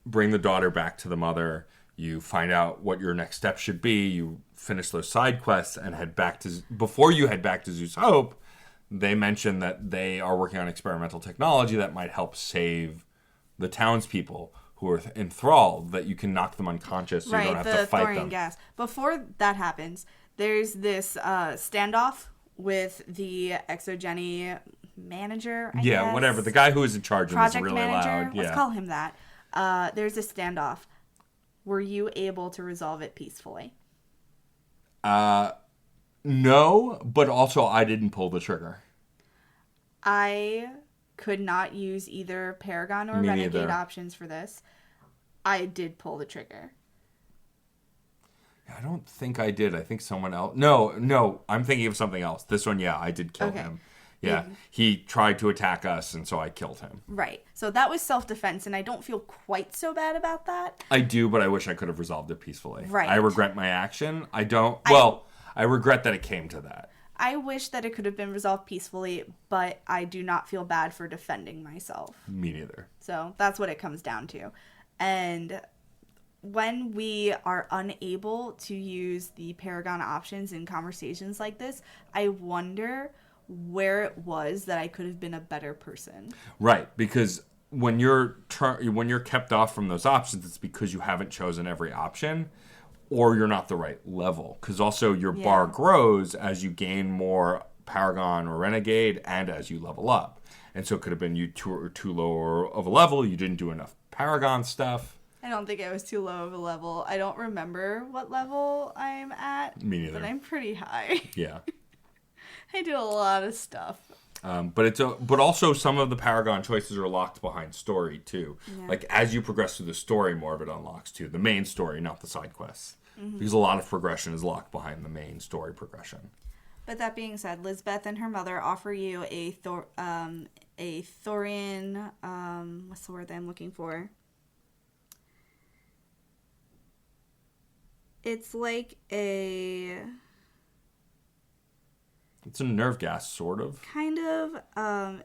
bring the daughter back to the mother, you find out what your next step should be. You finish those side quests and head back to... Before you head back to Zeus Hope, they mention that they are working on experimental technology that might help save the townspeople who are enthralled, that you can knock them unconscious so you don't have to fight them. Gas. Before that happens, there's this standoff with the Exogeny manager, I guess. Whatever. The guy who is in charge of Project is really manager. loud. Let's call him that. There's a standoff. Were you able to resolve it peacefully? No, but also I didn't pull the trigger. I could not use either Paragon or Renegade options for this. I did pull the trigger. I don't think I did. I think someone else... No, I'm thinking of something else. This one, I did kill him. Yeah, he tried to attack us, and so I killed him. Right. So that was self-defense, and I don't feel quite so bad about that. I do, but I wish I could have resolved it peacefully. Right. I regret my action. I don't... I regret that it came to that. I wish that it could have been resolved peacefully, but I do not feel bad for defending myself. Me neither. So that's what it comes down to. And... when we are unable to use the Paragon options in conversations like this, I wonder where it was that I could have been a better person. Right, because when you're kept off from those options, it's because you haven't chosen every option, or you're not the right level. Because also your bar grows as you gain more Paragon or Renegade, and as you level up. And so it could have been you too low of a level. You didn't do enough Paragon stuff. I don't think I was too low of a level. I don't remember what level I'm at. Me neither. But I'm pretty high. Yeah. I do a lot of stuff. But also some of the Paragon choices are locked behind story too. Yeah. Like as you progress through the story, more of it unlocks too. The main story, not the side quests. Mm-hmm. Because a lot of progression is locked behind the main story progression. But that being said, Lisbeth and her mother offer you a Thorian, what's the word that I'm looking for? It's like It's a nerve gas, sort of. kind of, I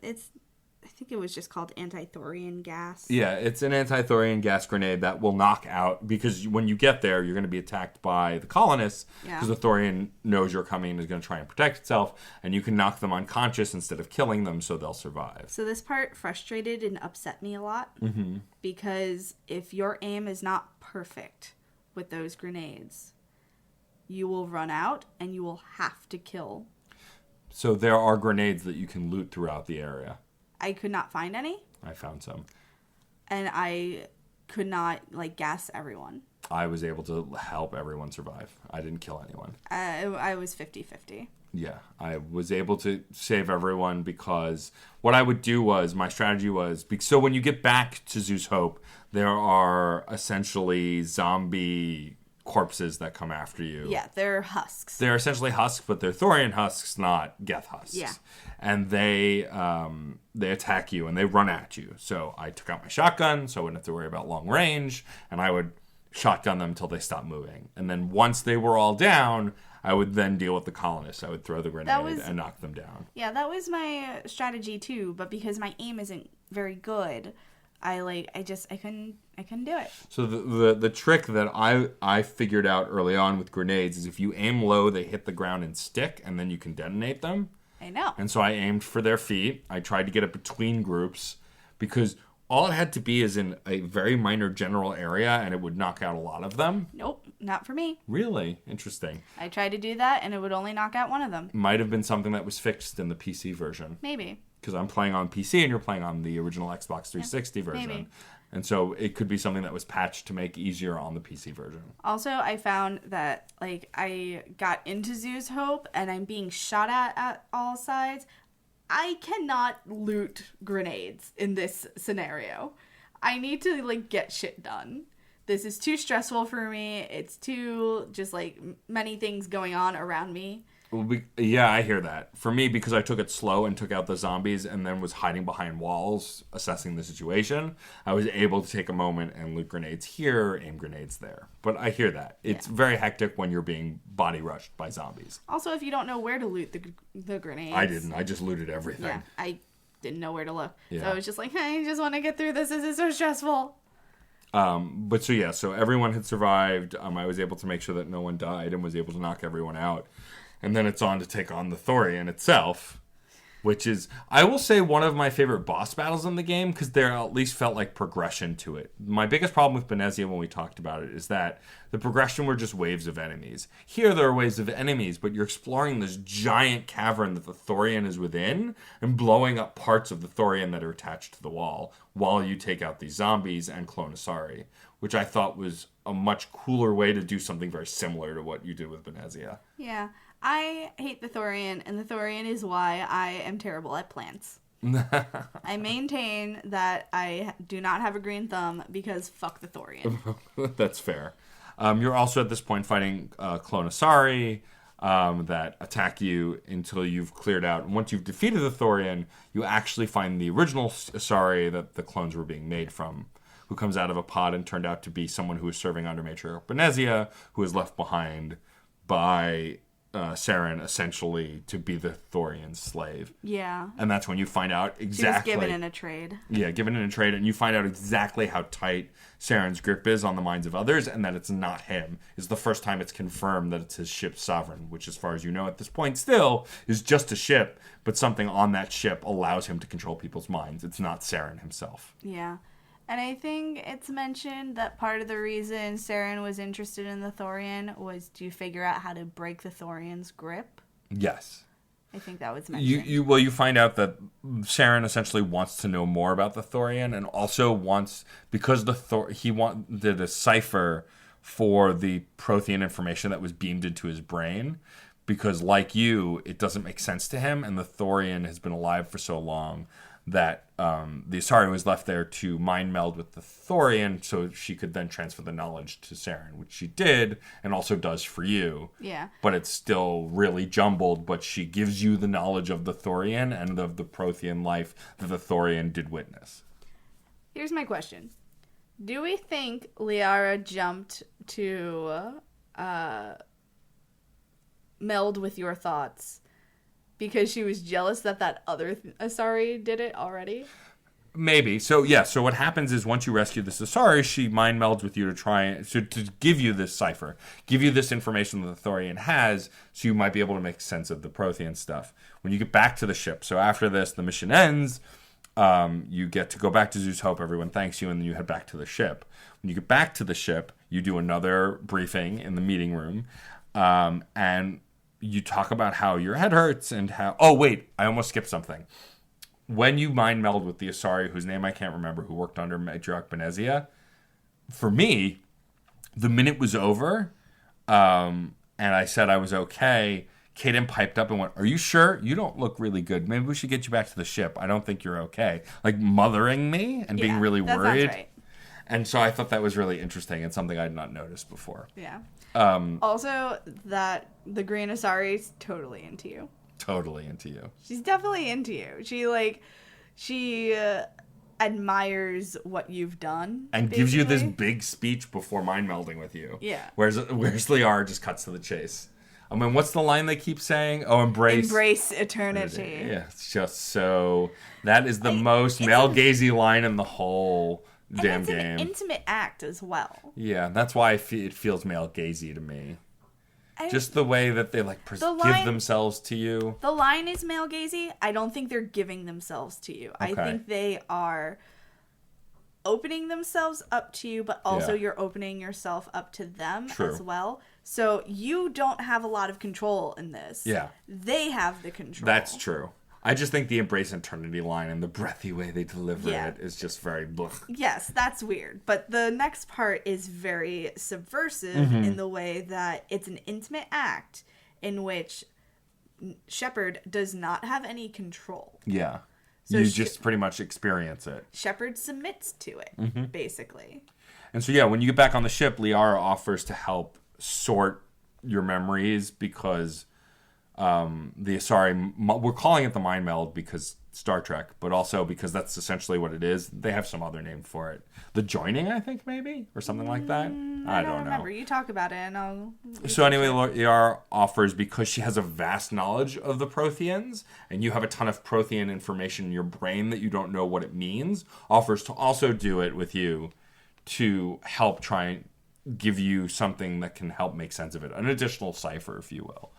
think it was just called anti-thorian gas. Yeah, it's an anti-thorian gas grenade that will knock out, because when you get there, you're going to be attacked by the colonists, because the Thorian knows you're coming and is going to try and protect itself, and you can knock them unconscious instead of killing them, so they'll survive. So this part frustrated and upset me a lot, because if your aim is not perfect with those grenades, you will run out and you will have to kill. So there are grenades that you can loot throughout the area. I could not find any. I found some. And I could not, gas everyone. I was able to help everyone survive. I didn't kill anyone. I was 50-50. Yeah, I was able to save everyone, because what I would do was, my strategy was, so when you get back to Zeus Hope, there are essentially zombie corpses that come after you. Yeah, they're husks. They're essentially husks, but they're Thorian husks, not Geth husks. Yeah. And they attack you and they run at you. So I took out my shotgun, so I wouldn't have to worry about long range, and I would shotgun them until they stopped moving. And then once they were all down, I would then deal with the colonists. I would throw the grenade and knock them down. Yeah, that was my strategy too, but because my aim isn't very good, I couldn't do it. So the trick that I figured out early on with grenades is if you aim low, they hit the ground and stick, and then you can detonate them. I know. And so I aimed for their feet. I tried to get it between groups, because all it had to be is in a very minor general area, and it would knock out a lot of them. Nope, not for me. Really? Interesting. I tried to do that, and it would only knock out one of them. Might have been something that was fixed in the PC version. Maybe. Because I'm playing on PC and you're playing on the original Xbox 360 version. Maybe. And so it could be something that was patched to make easier on the PC version. Also, I found that, I got into Zeus Hope, and I'm being shot at all sides. I cannot loot grenades in this scenario. I need to, get shit done. This is too stressful for me. It's too, just, many things going on around me. Well, yeah, I hear that. For me, because I took it slow and took out the zombies and then was hiding behind walls, assessing the situation, I was able to take a moment and loot grenades here, aim grenades there. But I hear that. It's very hectic when you're being body rushed by zombies. Also, if you don't know where to loot the grenades. I didn't. I just looted everything. Yeah, I didn't know where to look. Yeah. So I was just like, I just want to get through this. This is so stressful. So everyone had survived. I was able to make sure that no one died and was able to knock everyone out. And then it's on to take on the Thorian itself, which is, I will say, one of my favorite boss battles in the game, because there at least felt like progression to it. My biggest problem with Benezia when we talked about it is that the progression were just waves of enemies. Here there are waves of enemies, but you're exploring this giant cavern that the Thorian is within and blowing up parts of the Thorian that are attached to the wall while you take out these zombies and Clonasari, which I thought was a much cooler way to do something very similar to what you did with Benezia. Yeah. I hate the Thorian, and the Thorian is why I am terrible at plants. I maintain that I do not have a green thumb because fuck the Thorian. That's fair. You're also at this point fighting Clonasari that attack you until you've cleared out. And once you've defeated the Thorian, you actually find the original Asari that the clones were being made from, who comes out of a pod and turned out to be someone who was serving under Matriarch Benezia, who was left behind by Saren, essentially, to be the Thorian slave. Yeah. And that's when you find out exactly... She was given in a trade. Yeah, given in a trade, and you find out exactly how tight Saren's grip is on the minds of others, and that it's not him. It's the first time it's confirmed that it's his ship's sovereign, which, as far as you know at this point still, is just a ship, but something on that ship allows him to control people's minds. It's not Saren himself. Yeah. And I think it's mentioned that part of the reason Saren was interested in the Thorian was to figure out how to break the Thorian's grip. Yes. I think that was mentioned. You find out that Saren essentially wants to know more about the Thorian, and also wants, because he wanted a cipher for the Prothean information that was beamed into his brain, because like you, it doesn't make sense to him, and the Thorian has been alive for so long that the Asari was left there to mind meld with the Thorian so she could then transfer the knowledge to Saren, which she did and also does for you. Yeah. But it's still really jumbled, but she gives you the knowledge of the Thorian and of the Prothean life that the Thorian did witness. Here's my question. Do we think Liara jumped to meld with your thoughts because she was jealous that other Asari did it already? Maybe. So, yeah. So what happens is once you rescue this Asari, she mind melds with you to try to give you this cipher, give you this information that the Thorian has, so you might be able to make sense of the Prothean stuff. When you get back to the ship, so after this, the mission ends, you get to go back to Zeus Hope, everyone thanks you, and then you head back to the ship. When you get back to the ship, you do another briefing in the meeting room, and you talk about how your head hurts and how... Oh, wait, I almost skipped something. When you mind meld with the Asari, whose name I can't remember, who worked under Matriarch Benezia, for me, the minute was over, and I said I was okay, Kaden piped up and went, "Are you sure? You don't look really good. Maybe we should get you back to the ship. I don't think you're okay." Like, mothering me and being really worried. Right. And so I thought that was really interesting and something I had not noticed before. Yeah. Also, that the Green Asari's totally into you. Totally into you. She's definitely into you. She admires what you've done. And basically gives you this big speech before mind melding with you. Yeah. Whereas Liara just cuts to the chase. I mean, what's the line they keep saying? Oh, embrace eternity. Yeah, it's just so... That is the most male-gazy line in the whole damn game. And it's an intimate act as well. Yeah, that's why it feels male-gazy to me. Just the way that they give themselves to you. The line is male-gazy. I don't think they're giving themselves to you. Okay. I think they are opening themselves up to you, but also you're opening yourself up to them as well. So you don't have a lot of control in this. Yeah. They have the control. That's true. I just think the embrace eternity line and the breathy way they deliver it is just very blech. Yes, that's weird. But the next part is very subversive in the way that it's an intimate act in which Shepard does not have any control. Yeah. So you just pretty much experience it. Shepard submits to it, basically. And so, when you get back on the ship, Liara offers to help sort your memories because... the Asari, we're calling it the mind meld because Star Trek, but also because that's essentially what it is. They have some other name for it. The joining, I think, maybe? Or something like that? I don't remember. know. You talk about it and I'll... So anyway, Liara offers, because she has a vast knowledge of the Protheans, and you have a ton of Prothean information in your brain that you don't know what it means, offers to also do it with you to help try and give you something that can help make sense of it. An additional cipher, if you will.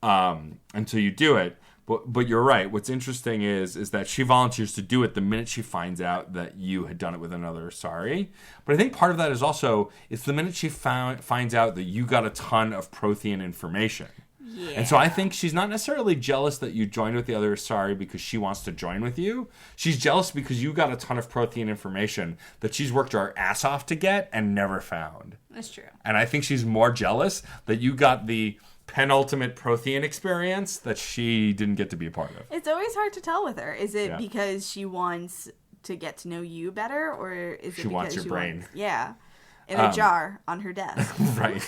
Until you do it. But you're right. What's interesting is that she volunteers to do it the minute she finds out that you had done it with another Asari. But I think part of that is also, it's the minute she finds out that you got a ton of Prothean information. Yeah. And so I think she's not necessarily jealous that you joined with the other Asari because she wants to join with you. She's jealous because you got a ton of Prothean information that she's worked her ass off to get and never found. That's true. And I think she's more jealous that you got the penultimate Prothean experience that she didn't get to be a part of. It's always hard to tell with her. Is it because she wants to get to know you better, or is it she because wants your brain? In a jar on her desk. Right.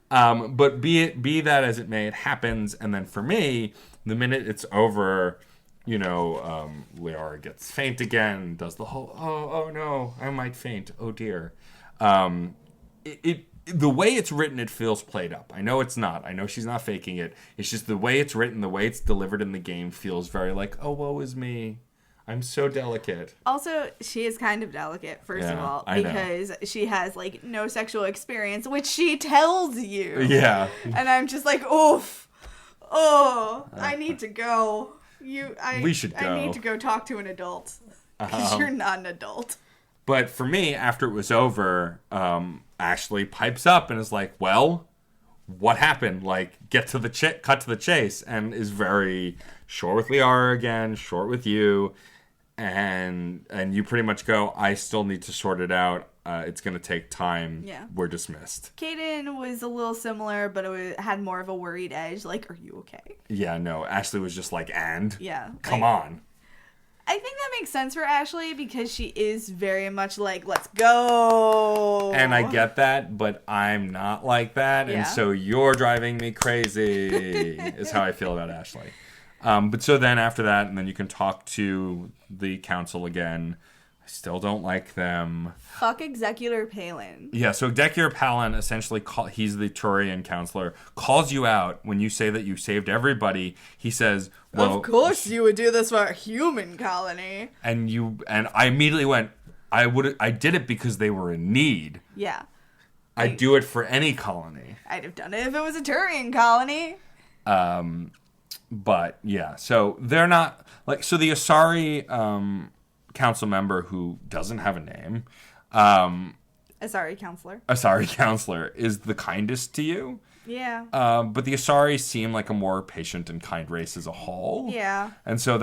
But be that as it may, it happens. And then for me, the minute it's over, Liara gets faint again, does the whole, oh no, I might faint. Oh dear. The way it's written, it feels played up. I know it's not. I know she's not faking it. It's just the way it's written, the way it's delivered in the game feels very like, oh, woe is me. I'm so delicate. Also, she is kind of delicate, first of all, because she has, no sexual experience, which she tells you. Yeah. And I'm just like, oof. Oh, I need to go. We should go. I need to go talk to an adult. Because you're not an adult. But for me, after it was over, Ashley pipes up and is like, well, what happened? Cut to the chase, and is very short with Liara again, short with you, and you pretty much go, I still need to sort it out. It's going to take time. Yeah. We're dismissed. Kaden was a little similar, but it had more of a worried edge. Are you okay? Yeah, no. Ashley was just like, and? Yeah. Come on. I think that makes sense for Ashley because she is very much like, let's go. And I get that, but I'm not like that. Yeah. And so you're driving me crazy is how I feel about Ashley. But so then after that, and then you can talk to the council again. I still don't like them. Fuck Executor Palin. Yeah, so Executor Palin essentially, he's the Turian counselor, calls you out when you say that you saved everybody. He says, well... Of course you would do this for a human colony. And I immediately went, I did it because they were in need. Yeah. I'd do it for any colony. I'd have done it if it was a Turian colony. But, yeah, so they're not... So the Asari... council member who doesn't have a name, Asari counselor is the kindest to you. Yeah. But the Asari seem like a more patient and kind race as a whole. Yeah. And so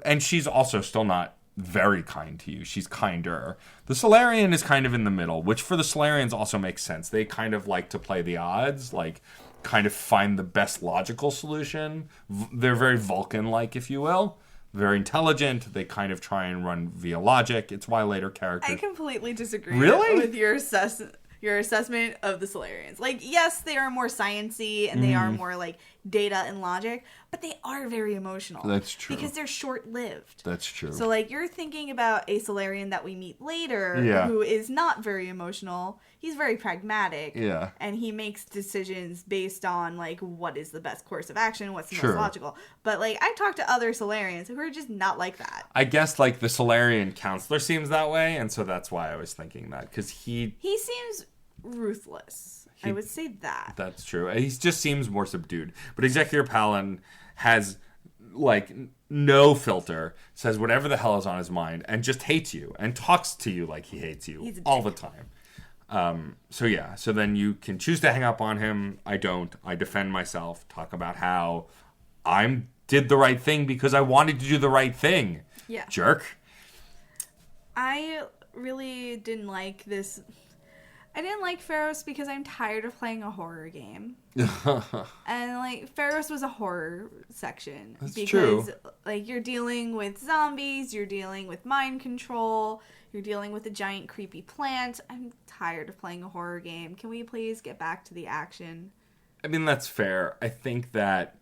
and she's also still not very kind to you. She's kinder. The Solarian is kind of in the middle, which for the Solarians also makes sense. They kind of like to play the odds, like kind of find the best logical solution. They're very Vulcan-like, if you will. Very intelligent. They kind of try and run via logic. It's why later characters... I completely disagree with your assessment of the Solarians. Like, yes, they are more sciencey and they are more like data and logic, but they are very emotional. That's true. Because they're short-lived. That's true. So, like, you're thinking about a Solarian that we meet later who is not very emotional. He's very pragmatic. Yeah. And he makes decisions based on, like, what is the best course of action, what's the most logical. But, like, I talked to other Solarians who are just not like that. I guess, like, the Solarian counselor seems that way, and so that's why I was thinking that, because he seems ruthless. I would say that. That's true. He just seems more subdued. But Executor Palin has, like, no filter, says whatever the hell is on his mind, and just hates you, and talks to you like he hates you all the time. So then you can choose to hang up on him. I don't. I defend myself, talk about how I did the right thing because I wanted to do the right thing. Yeah. Jerk. I really didn't like this. I didn't like Feros because I'm tired of playing a horror game. And, like, Feros was a horror section. That's because, true. Like, you're dealing with zombies, you're dealing with mind control, you're dealing with a giant creepy plant. I'm tired of playing a horror game. Can we please get back to the action? I mean, that's fair. I think that,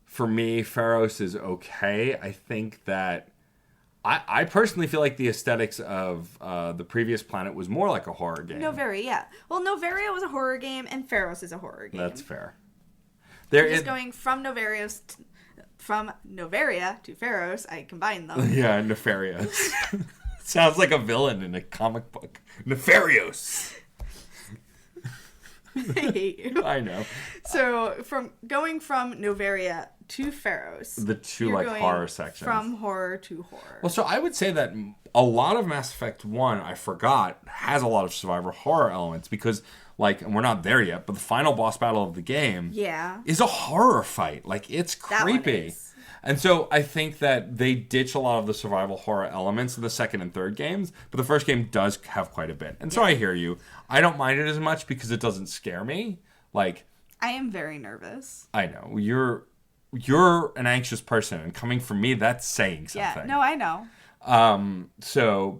for me, Feros is okay. I think that I personally feel like the aesthetics of the previous planet was more like a horror game. Noveria, yeah. Well, Noveria was a horror game, and Feros is a horror game. That's fair. Going from Noveria to Feros, I combined them. Yeah, Nefarious. Sounds like a villain in a comic book. Nefarious. I hate you. I know. So, going from Noveria to Feros. The two, like, horror sections. From horror to horror. Well, so I would say that a lot of Mass Effect 1, I forgot, has a lot of survivor horror elements because, like, and we're not there yet, but the final boss battle of the game is a horror fight. Like, it's creepy. And so I think that they ditch a lot of the survival horror elements in the second and third games, but the first game does have quite a bit. And so I hear you. I don't mind it as much because it doesn't scare me. Like, I am very nervous. I know. You're an anxious person, and coming from me, that's saying something. Yeah, no, I know.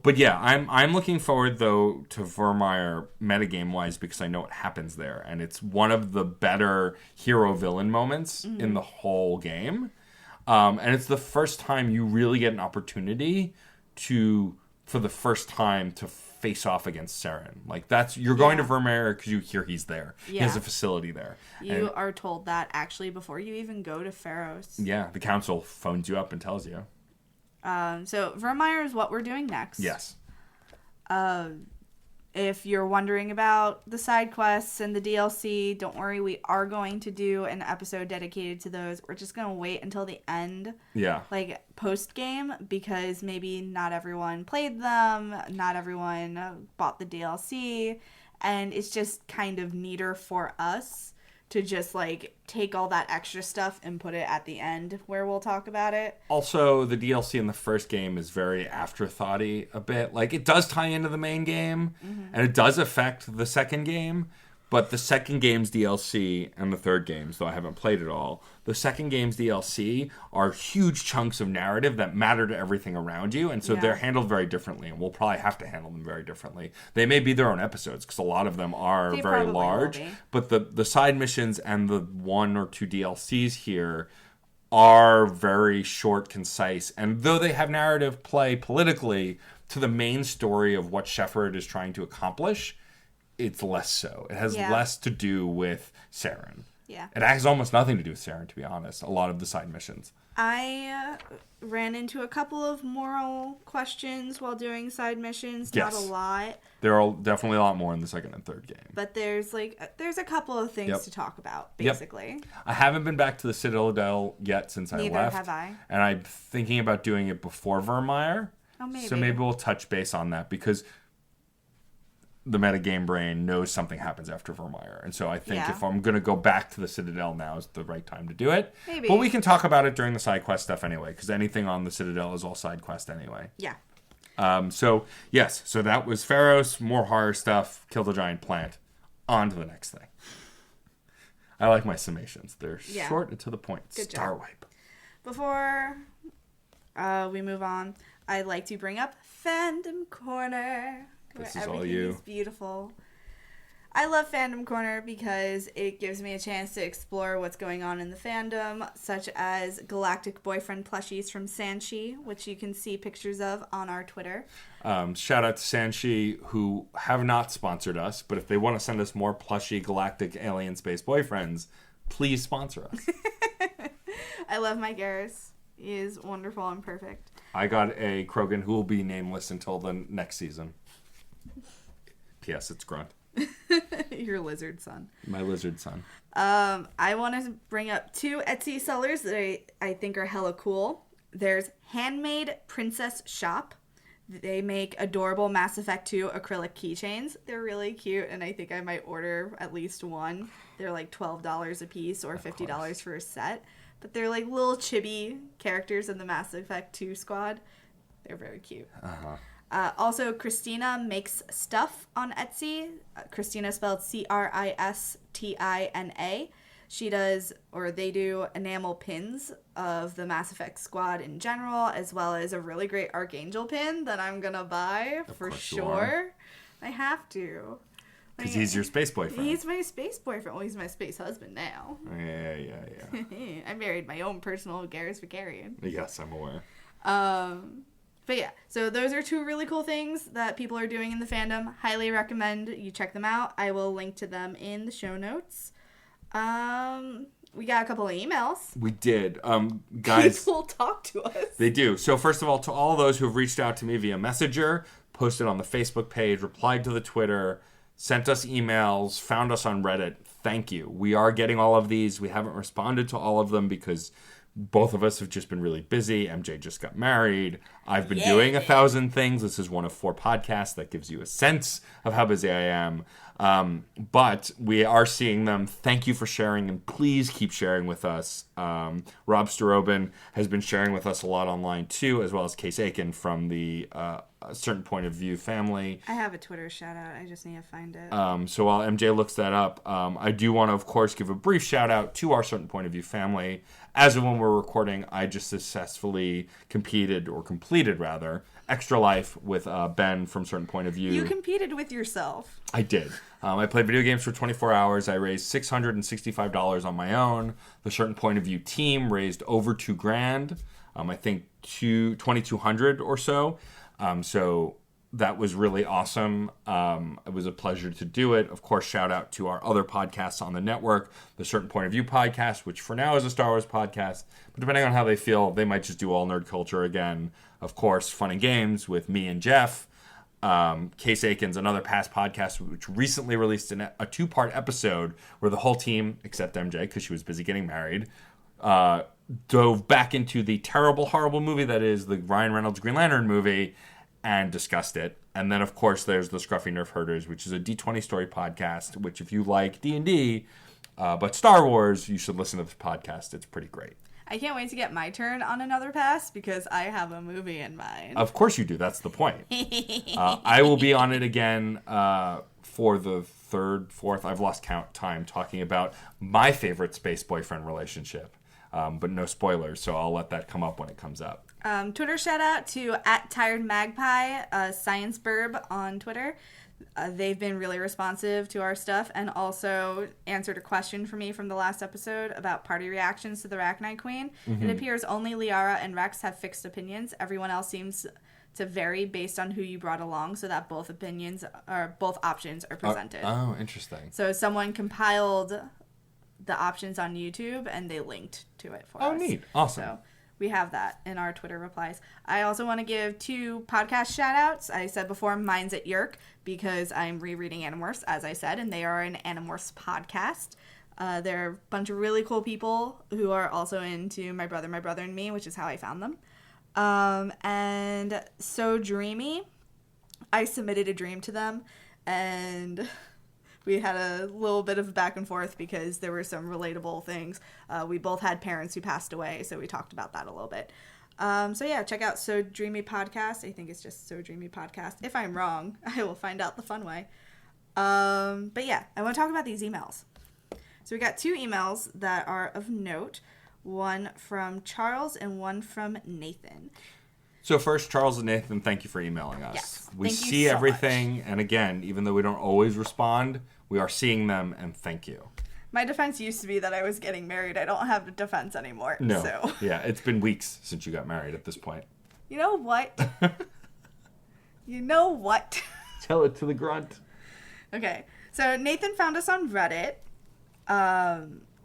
But yeah, I'm looking forward though to Vermeer metagame wise because I know what happens there, and it's one of the better hero villain moments in the whole game. And it's the first time you really get an opportunity for the first time to face off against Saren. Like, you're going to Vermeer because you hear he's there. Yeah. He has a facility there. You are told that actually before you even go to Feros. Yeah, the council phones you up and tells you. So Vermeer is what we're doing next. Yes. If you're wondering about the side quests and the DLC, don't worry, we are going to do an episode dedicated to those. We're just going to wait until the end. Yeah. Like, post-game, because maybe not everyone played them, not everyone bought the DLC, and it's just kind of neater for us to just, like, take all that extra stuff and put it at the end where we'll talk about it. Also, the DLC in the first game is very afterthought-y a bit. Like, it does tie into the main game, and it does affect the second game, But the second game's DLC and the third game's, though I haven't played it all, the second game's DLC are huge chunks of narrative that matter to everything around you, and so they're handled very differently, and we'll probably have to handle them very differently. They may be their own episodes, because a lot of them are very large, but the side missions and the 1 or 2 DLCs here are very short, concise, and though they have narrative play politically to the main story of what Shepard is trying to accomplish, it's less so. It has less to do with Saren. Yeah. It has almost nothing to do with Saren, to be honest, a lot of the side missions. I ran into a couple of moral questions while doing side missions. Yes. Not a lot. There are definitely a lot more in the second and third game. But there's a couple of things to talk about, basically. I haven't been back to the Citadel yet since I left. Neither have I. And I'm thinking about doing it before Vermeer. Oh, maybe. So maybe we'll touch base on that, because the metagame brain knows something happens after Vermeer. And so I think if I'm going to go back to the Citadel, now is the right time to do it. Maybe. But we can talk about it during the side quest stuff anyway, because anything on the Citadel is all side quest anyway. Yeah. So that was Feros, more horror stuff, kill the giant plant. On to the next thing. I like my summations. They're short and to the point. Good Star job. wipe. Before we move on, I'd like to bring up Fandom Corner. This where is all everything you. is beautiful. I love Fandom Corner because it gives me a chance to explore what's going on in the fandom, such as galactic boyfriend plushies from Sanshi, which you can see pictures of on our Twitter. Shout out to Sanshi, who have not sponsored us, but if they want to send us more plushy galactic alien space boyfriends, please sponsor us. I love my Garrus. He is wonderful and perfect. I got a Krogan who will be nameless until the next season. P.S. It's Grunt. Your lizard son. My lizard son. I want to bring up 2 Etsy sellers that I think are hella cool. There's Handmade Princess Shop. They make adorable Mass Effect 2 acrylic keychains. They're really cute, and I think I might order at least one. They're like $12 a piece or $50 for a set. But they're like little chibi characters in the Mass Effect 2 squad. They're very cute. Uh-huh. Also, Christina makes stuff on Etsy. Christina spelled Christina. She does, or they do, enamel pins of the Mass Effect squad in general, as well as a really great Archangel pin that I'm going to buy for sure. I have to. Because he's your space boyfriend. He's my space boyfriend. Well, he's my space husband now. Yeah. I married my own personal Garrus Vicarian. Yes, I'm aware. But yeah, so those are 2 really cool things that people are doing in the fandom. Highly recommend you check them out. I will link to them in the show notes. We got a couple of emails. We did. Guys. People talk to us. They do. So first of all, to all those who have reached out to me via Messenger, posted on the Facebook page, replied to the Twitter, sent us emails, found us on Reddit, thank you. We are getting all of these. We haven't responded to all of them because both of us have just been really busy. MJ just got married. I've been doing 1,000 things. This is one of 4 podcasts that gives you a sense of how busy I am. But we are seeing them. Thank you for sharing, and please keep sharing with us. Rob Starobin has been sharing with us a lot online too, as well as Case Aiken from the A Certain Point of View family. I have a Twitter shout out. I just need to find it. So while MJ looks that up, I do want to, of course, give a brief shout out to our Certain Point of View family. As of when we're recording, I just successfully completed Extra Life with Ben from Certain Point of View. You competed with yourself. I did. I played video games for 24 hours. I raised $665 on my own. The Certain Point of View team raised over $2,000. I think $2,200 or so. So that was really awesome. It was a pleasure to do it. Of course, shout out to our other podcasts on the network, the Certain Point of View podcast, which for now is a Star Wars podcast. But depending on how they feel, they might just do all nerd culture again. Of course, Fun and Games with me and Jeff. Case Aiken's another past podcast, which recently released a 2-part episode where the whole team, except MJ, because she was busy getting married, dove back into the terrible, horrible movie that is the Ryan Reynolds Green Lantern movie and discussed it. And then, of course, there's the Scruffy Nerf Herders, which is a D20 story podcast, which if you like D&D, but Star Wars, you should listen to this podcast. It's pretty great. I can't wait to get my turn on another pass because I have a movie in mind. Of course you do. That's the point. I will be on it again for the third, fourth, I've lost count time talking about my favorite space boyfriend relationship. But no spoilers, so I'll let that come up when it comes up. Twitter shout out to @TiredMagpie, Science Burb on Twitter. They've been really responsive to our stuff and also answered a question for me from the last episode about party reactions to the Arachnite Queen. It appears only Liara and Rex have fixed opinions. Everyone else seems to vary based on who you brought along, so that both options are presented. Oh, interesting. So someone compiled the options on YouTube and they linked to it for us. Oh, neat. Awesome. So we have that in our Twitter replies. I also want to give 2 podcast shout outs. I said before, mine's at Yerk because I'm rereading Animorphs, as I said, and they are an Animorphs podcast. They're a bunch of really cool people who are also into My Brother, and Me, which is how I found them. And So Dreamy, I submitted a dream to them, and we had a little bit of back and forth because there were some relatable things. We both had parents who passed away, so we talked about that a little bit. So yeah, check out So Dreamy Podcast. I think it's just So Dreamy Podcast. If I'm wrong, I will find out the fun way. But yeah, I want to talk about these emails. So we got 2 emails that are of note. One from Charles and one from Nathan. So first, Charles and Nathan, thank you for emailing us. Yes, we thank you see so everything, much. And again, even though we don't always respond, we are seeing them, and thank you. My defense used to be that I was getting married. I don't have a defense anymore. No. So. Yeah, it's been weeks since you got married at this point. You know what? You know what? Tell it to the grunt. Okay. So Nathan found us on Reddit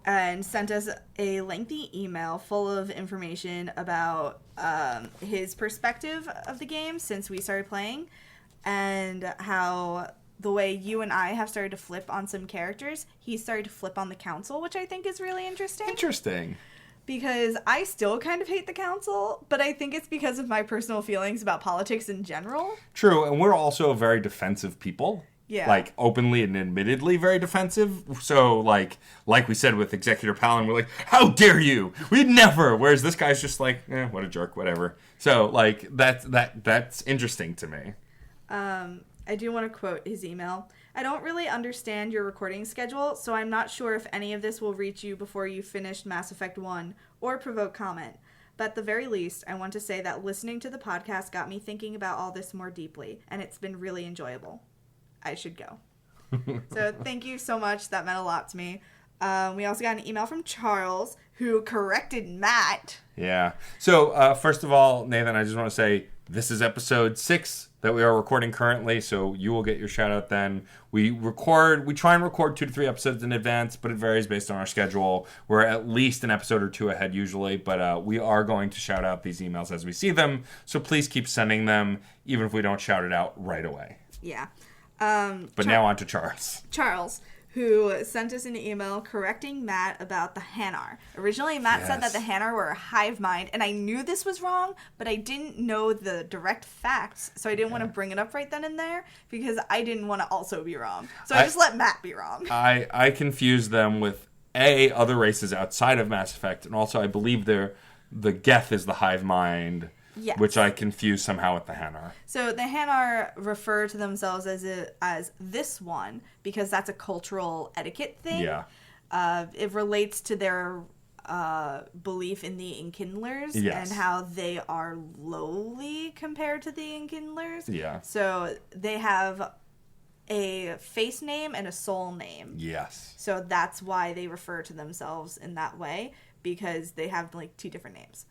and sent us a lengthy email full of information about his perspective of the game since we started playing and how the way you and I have started to flip on some characters, he started to flip on the council, which I think is really interesting. Interesting. Because I still kind of hate the council, but I think it's because of my personal feelings about politics in general. True, and we're also very defensive people. Yeah. Like, openly and admittedly very defensive. So, like we said with Executor Palin, we're like, how dare you? We'd never. Whereas this guy's just like, what a jerk, whatever. So, like, that's interesting to me. I do want to quote his email. I don't really understand your recording schedule, so I'm not sure if any of this will reach you before you finished Mass Effect 1 or provoke comment. But at the very least, I want to say that listening to the podcast got me thinking about all this more deeply, and it's been really enjoyable. I should go. So thank you so much. That meant a lot to me. We also got an email from Charles, who corrected Matt. Yeah. So, first of all, Nathan, I just want to say this is episode 6 that we are recording currently, so you will get your shout out then. We try and record 2 to 3 episodes in advance, but it varies based on our schedule. We're at least an episode or 2 ahead usually, but we are going to shout out these emails as we see them, so please keep sending them, even if we don't shout it out right away. Yeah. But now on to Charles. Charles, who sent us an email correcting Matt about the Hanar. Originally, Matt said that the Hanar were a hive mind, and I knew this was wrong, but I didn't know the direct facts, so I didn't want to bring it up right then and there, because I didn't want to also be wrong. So I just let Matt be wrong. I confused them with, other races outside of Mass Effect, and also I believe the Geth is the hive mind. Yes. Which I confuse somehow with the Hanar. So the Hanar refer to themselves as this one because that's a cultural etiquette thing. Yeah. It relates to their belief in the Enkindlers and how they are lowly compared to the Enkindlers. Yeah. So they have a face name and a soul name. Yes. So that's why they refer to themselves in that way, because they have like 2 different names.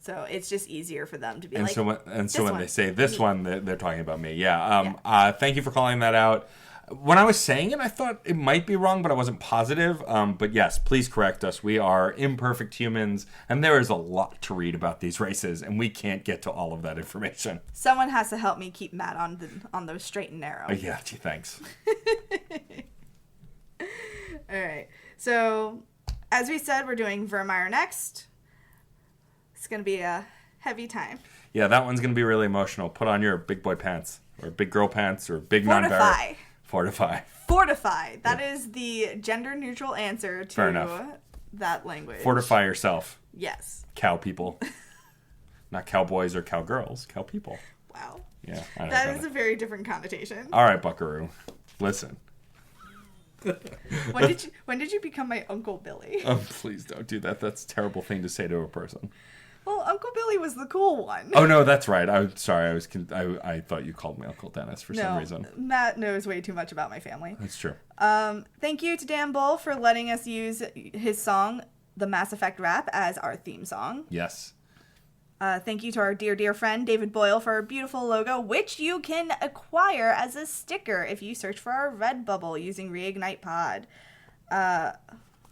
So it's just easier for them to be so when they say this one, they're talking about me. Yeah. Thank you for calling that out. When I was saying it, I thought it might be wrong, but I wasn't positive. But yes, please correct us. We are imperfect humans, and there is a lot to read about these races, and we can't get to all of that information. Someone has to help me keep Matt on the straight and narrow. Yeah, gee, thanks. All right. So, as we said, we're doing Vermeer next. It's going to be a heavy time. Yeah, that one's going to be really emotional. Put on your big boy pants, or big girl pants, or big non-barrier. Fortify. That is the gender-neutral answer to that language. Fortify yourself. Yes. Cow people. Not cowboys or cowgirls. Cow people. Wow. Yeah. That is a very different connotation. All right, buckaroo. Listen. When did you become my Uncle Billy? Oh, please don't do that. That's a terrible thing to say to a person. Well, Uncle Billy was the cool one. Oh no, that's right. I'm sorry. I thought you called me Uncle Dennis for some reason. Matt knows way too much about my family. That's true. Thank you to Dan Bull for letting us use his song, The Mass Effect Rap, as our theme song. Yes. Thank you to our dear friend David Boyle for our beautiful logo, which you can acquire as a sticker if you search for our Redbubble using Reignite Pod.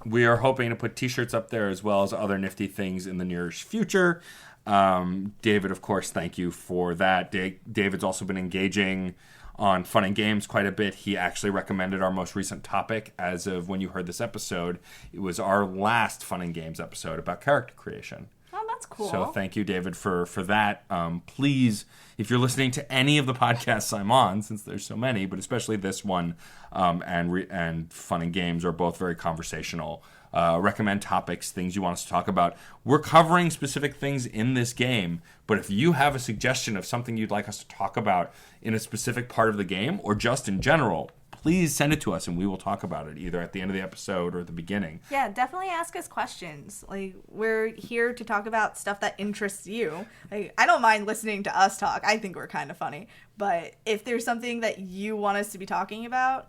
We are hoping to put t-shirts up there as well as other nifty things in the nearest future. David, of course, thank you for that. David's also been engaging on Fun and Games quite a bit. He actually recommended our most recent topic as of when you heard this episode. It was our last Fun and Games episode about character creation. Oh, that's cool. So thank you, David, for that. Please, if you're listening to any of the podcasts I'm on, since there's so many, but especially this one and Fun and Games are both very conversational. Recommend topics, things you want us to talk about. We're covering specific things in this game, but if you have a suggestion of something you'd like us to talk about in a specific part of the game or just in general, please send it to us and we will talk about it either at the end of the episode or at the beginning. Yeah, definitely ask us questions. Like, we're here to talk about stuff that interests you. Like, I don't mind listening to us talk. I think we're kind of funny. But if there's something that you want us to be talking about,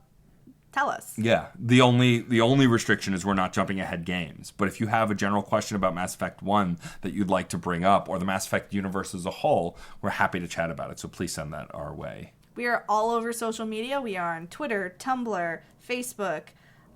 tell us. Yeah, the only restriction is we're not jumping ahead games. But if you have a general question about Mass Effect 1 that you'd like to bring up or the Mass Effect universe as a whole, we're happy to chat about it. So please send that our way. We are all over social media. We are on Twitter, Tumblr, Facebook,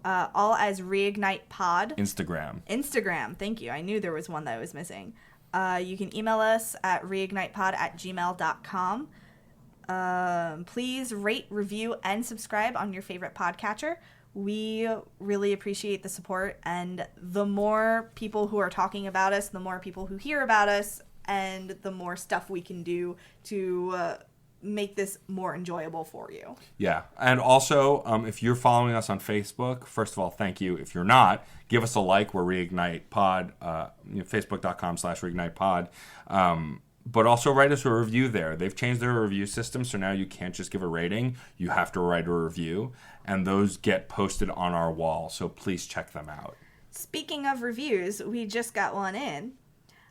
all as Reignite Pod. Instagram, thank you. I knew there was one that I was missing. You can email us at reignitepod@gmail.com. Please rate, review, and subscribe on your favorite podcatcher. We really appreciate the support, and the more people who are talking about us, the more people who hear about us, and the more stuff we can do to make this more enjoyable for you. Yeah. And also, if you're following us on Facebook, first of all, thank you. If you're not, give us a like. We're Reignite Pod, facebook.com/Reignite Pod. But also write us a review there. They've changed their review system, so now you can't just give a rating. You have to write a review, and those get posted on our wall, so please check them out. Speaking of reviews, we just got one in.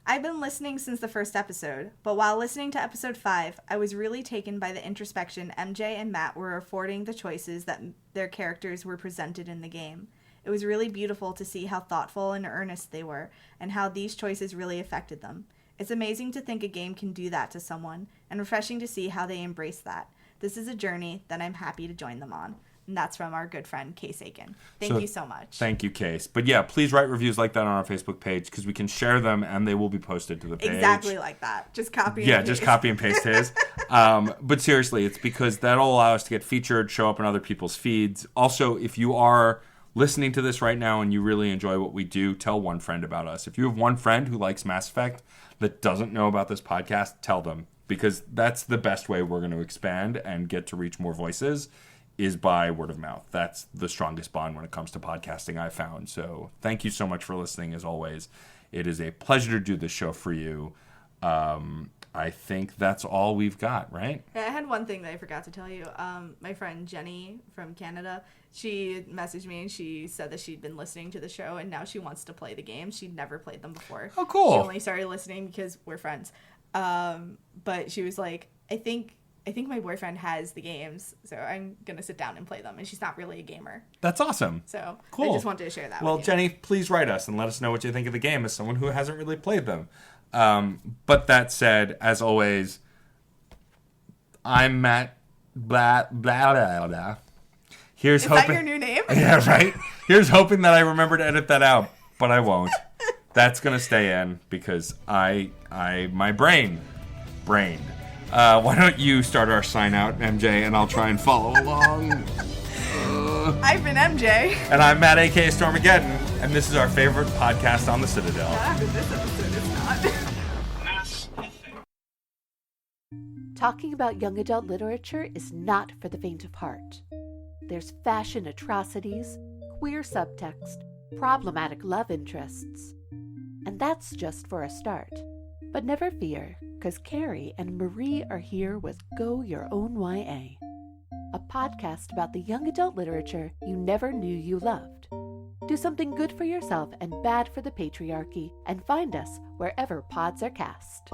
I've been listening since the first episode, but while listening to episode 5, I was really taken by the introspection MJ and Matt were affording the choices that their characters were presented in the game. It was really beautiful to see how thoughtful and earnest they were, and how these choices really affected them. It's amazing to think a game can do that to someone, and refreshing to see how they embrace that. This is a journey that I'm happy to join them on. And that's from our good friend, Case Aiken. Thank you so much. Thank you, Case. But yeah, please write reviews like that on our Facebook page because we can share them and they will be posted to the page. Exactly like that. Just copy and paste. Yeah, just copy and paste his. But seriously, it's because that'll allow us to get featured, show up in other people's feeds. Also, if you are listening to this right now and you really enjoy what we do, tell one friend about us. If you have one friend who likes Mass Effect that doesn't know about this podcast, tell them. Because that's the best way we're going to expand and get to reach more voices is by word of mouth. That's the strongest bond when it comes to podcasting, I've found. So thank you so much for listening, as always. It is a pleasure to do this show for you. I think that's all we've got, right? Yeah, I had one thing that I forgot to tell you. My friend Jenny from Canada, she messaged me and she said that she'd been listening to the show and now she wants to play the games. She'd never played them before. Oh, cool. She only started listening because we're friends. But she was like, I think my boyfriend has the games, so I'm going to sit down and play them. And she's not really a gamer. That's awesome. So cool. I just wanted to share that Well, with you. Jenny, please write us and let us know what you think of the game as someone who hasn't really played them. But that said, as always, I'm Matt blah, blah, blah, blah. Here's Is hoping... that your new name? Yeah, right? Here's hoping that I remember to edit that out, but I won't. That's going to stay in because my brained. Why don't you start our sign out, MJ, and I'll try and follow along. I've been MJ. And I'm Matt, a.k.a. Stormageddon, and this is our favorite podcast on the Citadel. This episode is not. Talking about young adult literature is not for the faint of heart. There's fashion atrocities, queer subtext, problematic love interests. And that's just for a start. But never fear, because Carrie and Marie are here with Go Your Own YA. a podcast about the young adult literature you never knew you loved. Do something good for yourself and bad for the patriarchy, and find us wherever pods are cast.